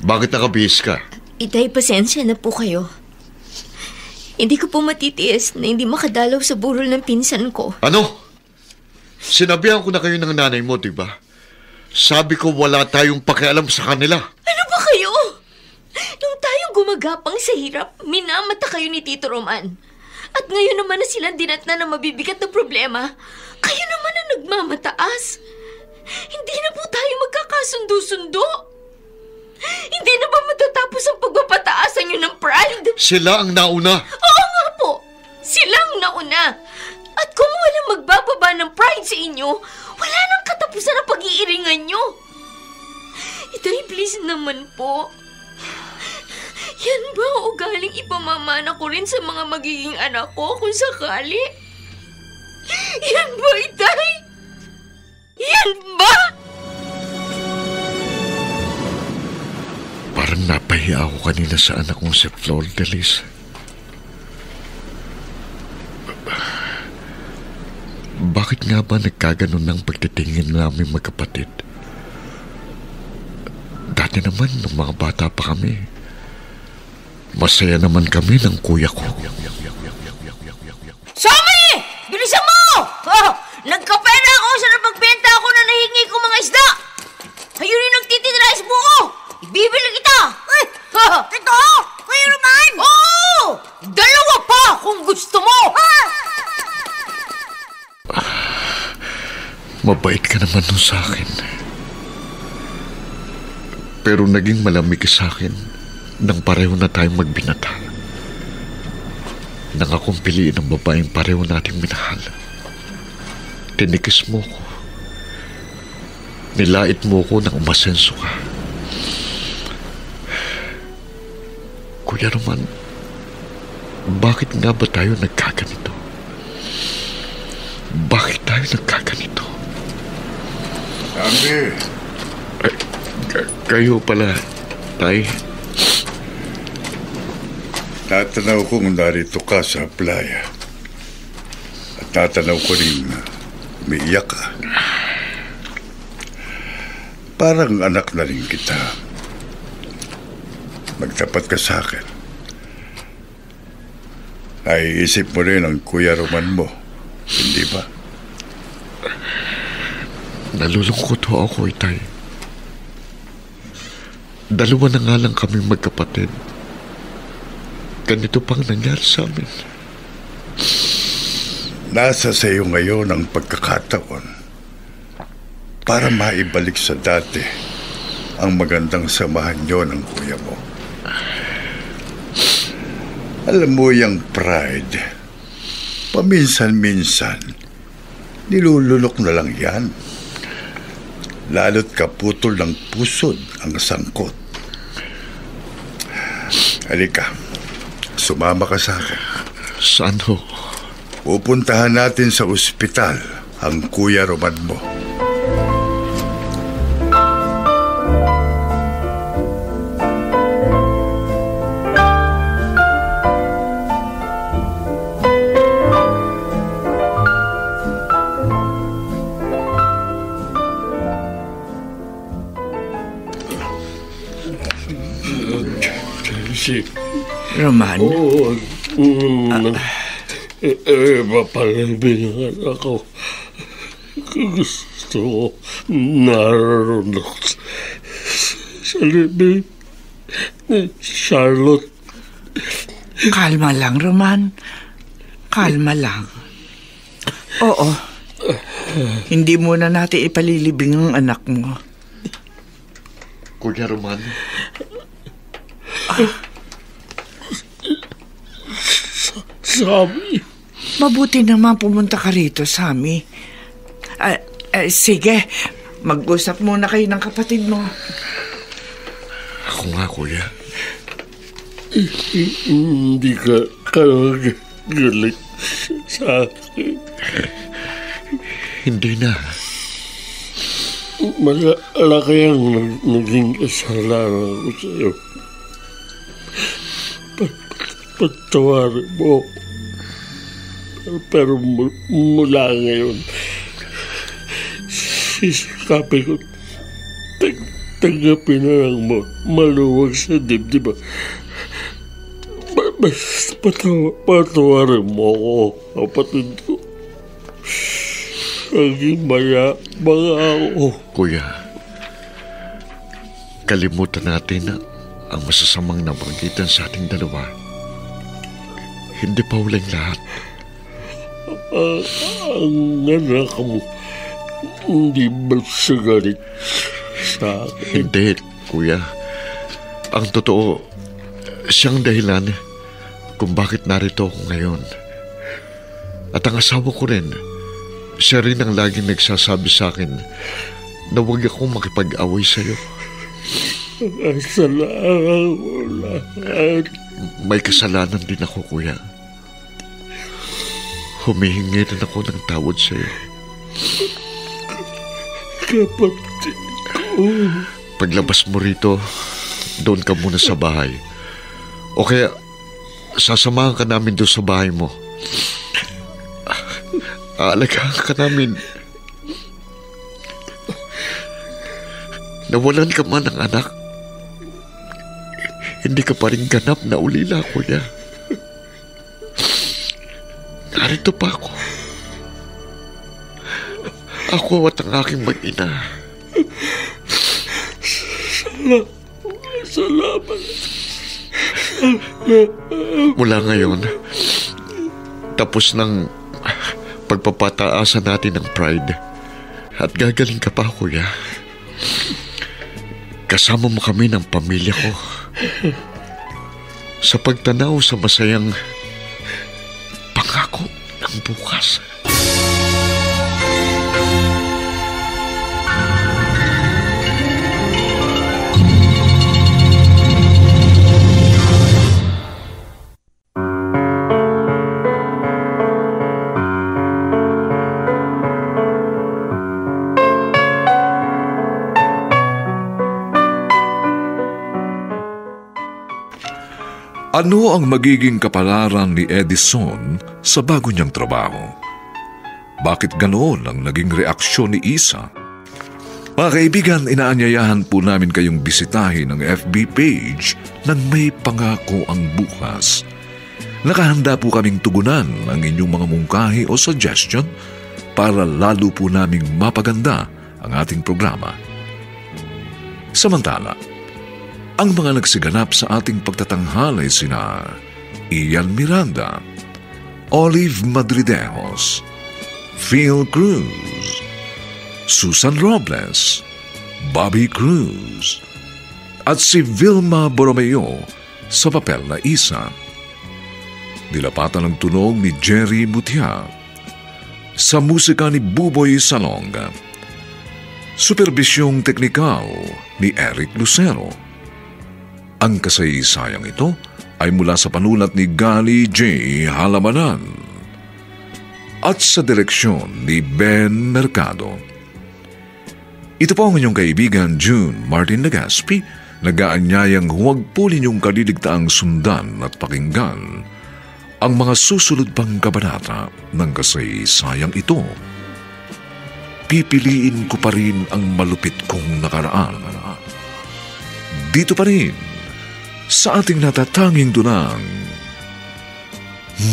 Bakit nakabihis ka? Itay, pasensya na po kayo. Hindi ko po matitiis na hindi makadalaw sa burol ng pinsan ko. Ano? Sinabihan ko na kayo ng nanay mo, di ba? Sabi ko wala tayong pakialam sa kanila. Ano ba kayo? Nung tayo gumagapang sa hirap, minamata kayo ni Tito Roman. At ngayon naman na silang dinatna ng mabibigat na problema, kayo naman ang nagmamataas. Hindi na po tayo magkakasundo-sundo. Hindi na ba matatapos ang pagpapataasan niyo ng pride? Sila ang nauna. Oo nga po. Sila ang nauna. At kung walang magbababa ng pride sa inyo, wala nang katapusan ang pag-iiringan niyo. Itay, please naman po. Yan ba ang ugaling ipamamana ko rin sa mga magiging anak ko kung sakali? Yan ba, Itay? Yan ba? Parang napahiya ako kanina sa anak kong si Flor de Lis. Bakit nga ba nagkaganon ng pagtitingin namin magkapatid? Dati naman, nung mga bata pa kami, masaya naman kami ng kuya ko. Sammy! Bilisan mo! Oh, nagkapera ako sa napagbenta ako na nahingi ko mga isda. Ayun yung nagtitirize mo ko. Ibibili kita. Ito? Kuya Roman? Oo! Dalawa pa kung gusto mo. Mabait ka naman nun sa akin. Pero naging malamig ka sa akin nang pareho na tayong magbinata. Nang akong piliin ang babaeng pareho nating minahal. Tinikis mo ko. Nilait mo ko nang umasenso ka. Kuya Roman, bakit nga ba tayo nagkaganito? Bakit tayo nagkaganito? Sammy! Kayo pala, Tay. Tatanaw kong narito ka sa playa. At tatanaw ko rin umiiyak ka. Parang anak na rin kita. Magtapat ka sa akin. Naiisip mo rin ang Kuya Roman mo, hindi ba? Nalulungkot ho ako, Itay. Dalawa na nga lang kami magkapatid. Ganito pang nangyari sa amin. Nasa sa iyo ngayon ang pagkakataon para maibalik sa dati ang magandang samahan niyo ng kuya mo. Alam mo yung pride, paminsan-minsan, nilulunok na lang yan. Lalo't kaputol ng pusod ang sangkot. Halika, sumama ka sa akin. Saan ho? Pupuntahan natin sa ospital ang Kuya Roman mo. Roman? Mapalibingan ako. Gusto ko naroon sa libing ni Charlotte. Kalma lang, Roman. Kalma lang. Oo. Hindi muna natin ipalilibing ang anak mo. Kuya Roman. Sammy. Mabuti naman pumunta ka rito, Sammy. Sige, mag-usap muna kayo ng kapatid mo. Ako nga, Kuya. Hindi ka galit sa akin. Hindi na. Malaki ang naging kasalanan ko sa iyo. Patawarin mo. Pero mula ngayon, sisikapin ko, tanggapin na lang mo, maluwag sa dibdib. Basta patawarin mo ako, kapatid ko. Maging mayabang ako. Kuya, kalimutan natin ang masasamang nabagitan sa ating dalawa. Hindi pa huling lahat. Ang anak mo, hindi ba sagalit sa akin? Hindi, Kuya. Ang totoo, siyang dahilan kung bakit narito ako ngayon. At ang asawa ko rin, siya rin ang laging nagsasabi sa akin na huwag akong makipag-away sa'yo. May kasalanan din ako, kuya. Humihingi rin ako ng tawad sa'yo. Kapatid ko. Paglabas mo rito, doon ka muna sa bahay. O kaya, sasamahan ka namin doon sa bahay mo. Aalagaan ka namin. Nawalan ka man ng anak, hindi ka pa rin ganap na ulila, kuya. Narito pa ako. Ako at ang aking mag-ina. Salamat. Mula ngayon, tapos ng pagpapataasan natin ng pride at gagaling ka pa, kuya. Kasama mo kami ng pamilya ko sa pagtanaw sa masayang pangako ng bukas. Ano ang magiging kapalaran ni Edison sa bago niyang trabaho? Bakit ganoon ang naging reaksyon ni Isa? Mga kaibigan, inaanyayahan po namin kayong bisitahin ang FB page ng May Pangako ang Bukas. Nakahanda po kaming tugunan ang inyong mga mungkahi o suggestion para lalo po naming mapaganda ang ating programa. Samantala, ang mga nagsiganap sa ating pagtatanghal ay sina Ian Miranda, Olive Madridejos, Phil Cruz, Susan Robles, Bobby Cruz, at si Vilma Borromeo sa papel na Isa. Nilapatan ng tunog ni Jerry Mutia, sa musika ni Buboy Salonga, superbisyong teknikal ni Eric Lucero. Ang kasaysayang ito ay mula sa panulat ni Gali J. Halamanan at sa direksyon ni Ben Mercado. Ito po ang inyong kaibigan June Martin Legaspi, nag-aanyayang huwag po ninyong kaliligtaang sundan at pakinggan ang mga susunod pang kabanata ng kasaysayang ito. Pipiliin ko pa rin ang malupit kong nakaraan. Dito pa rin sa ating natatanging dunang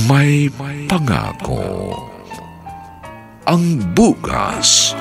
May Pangako ang Bukas.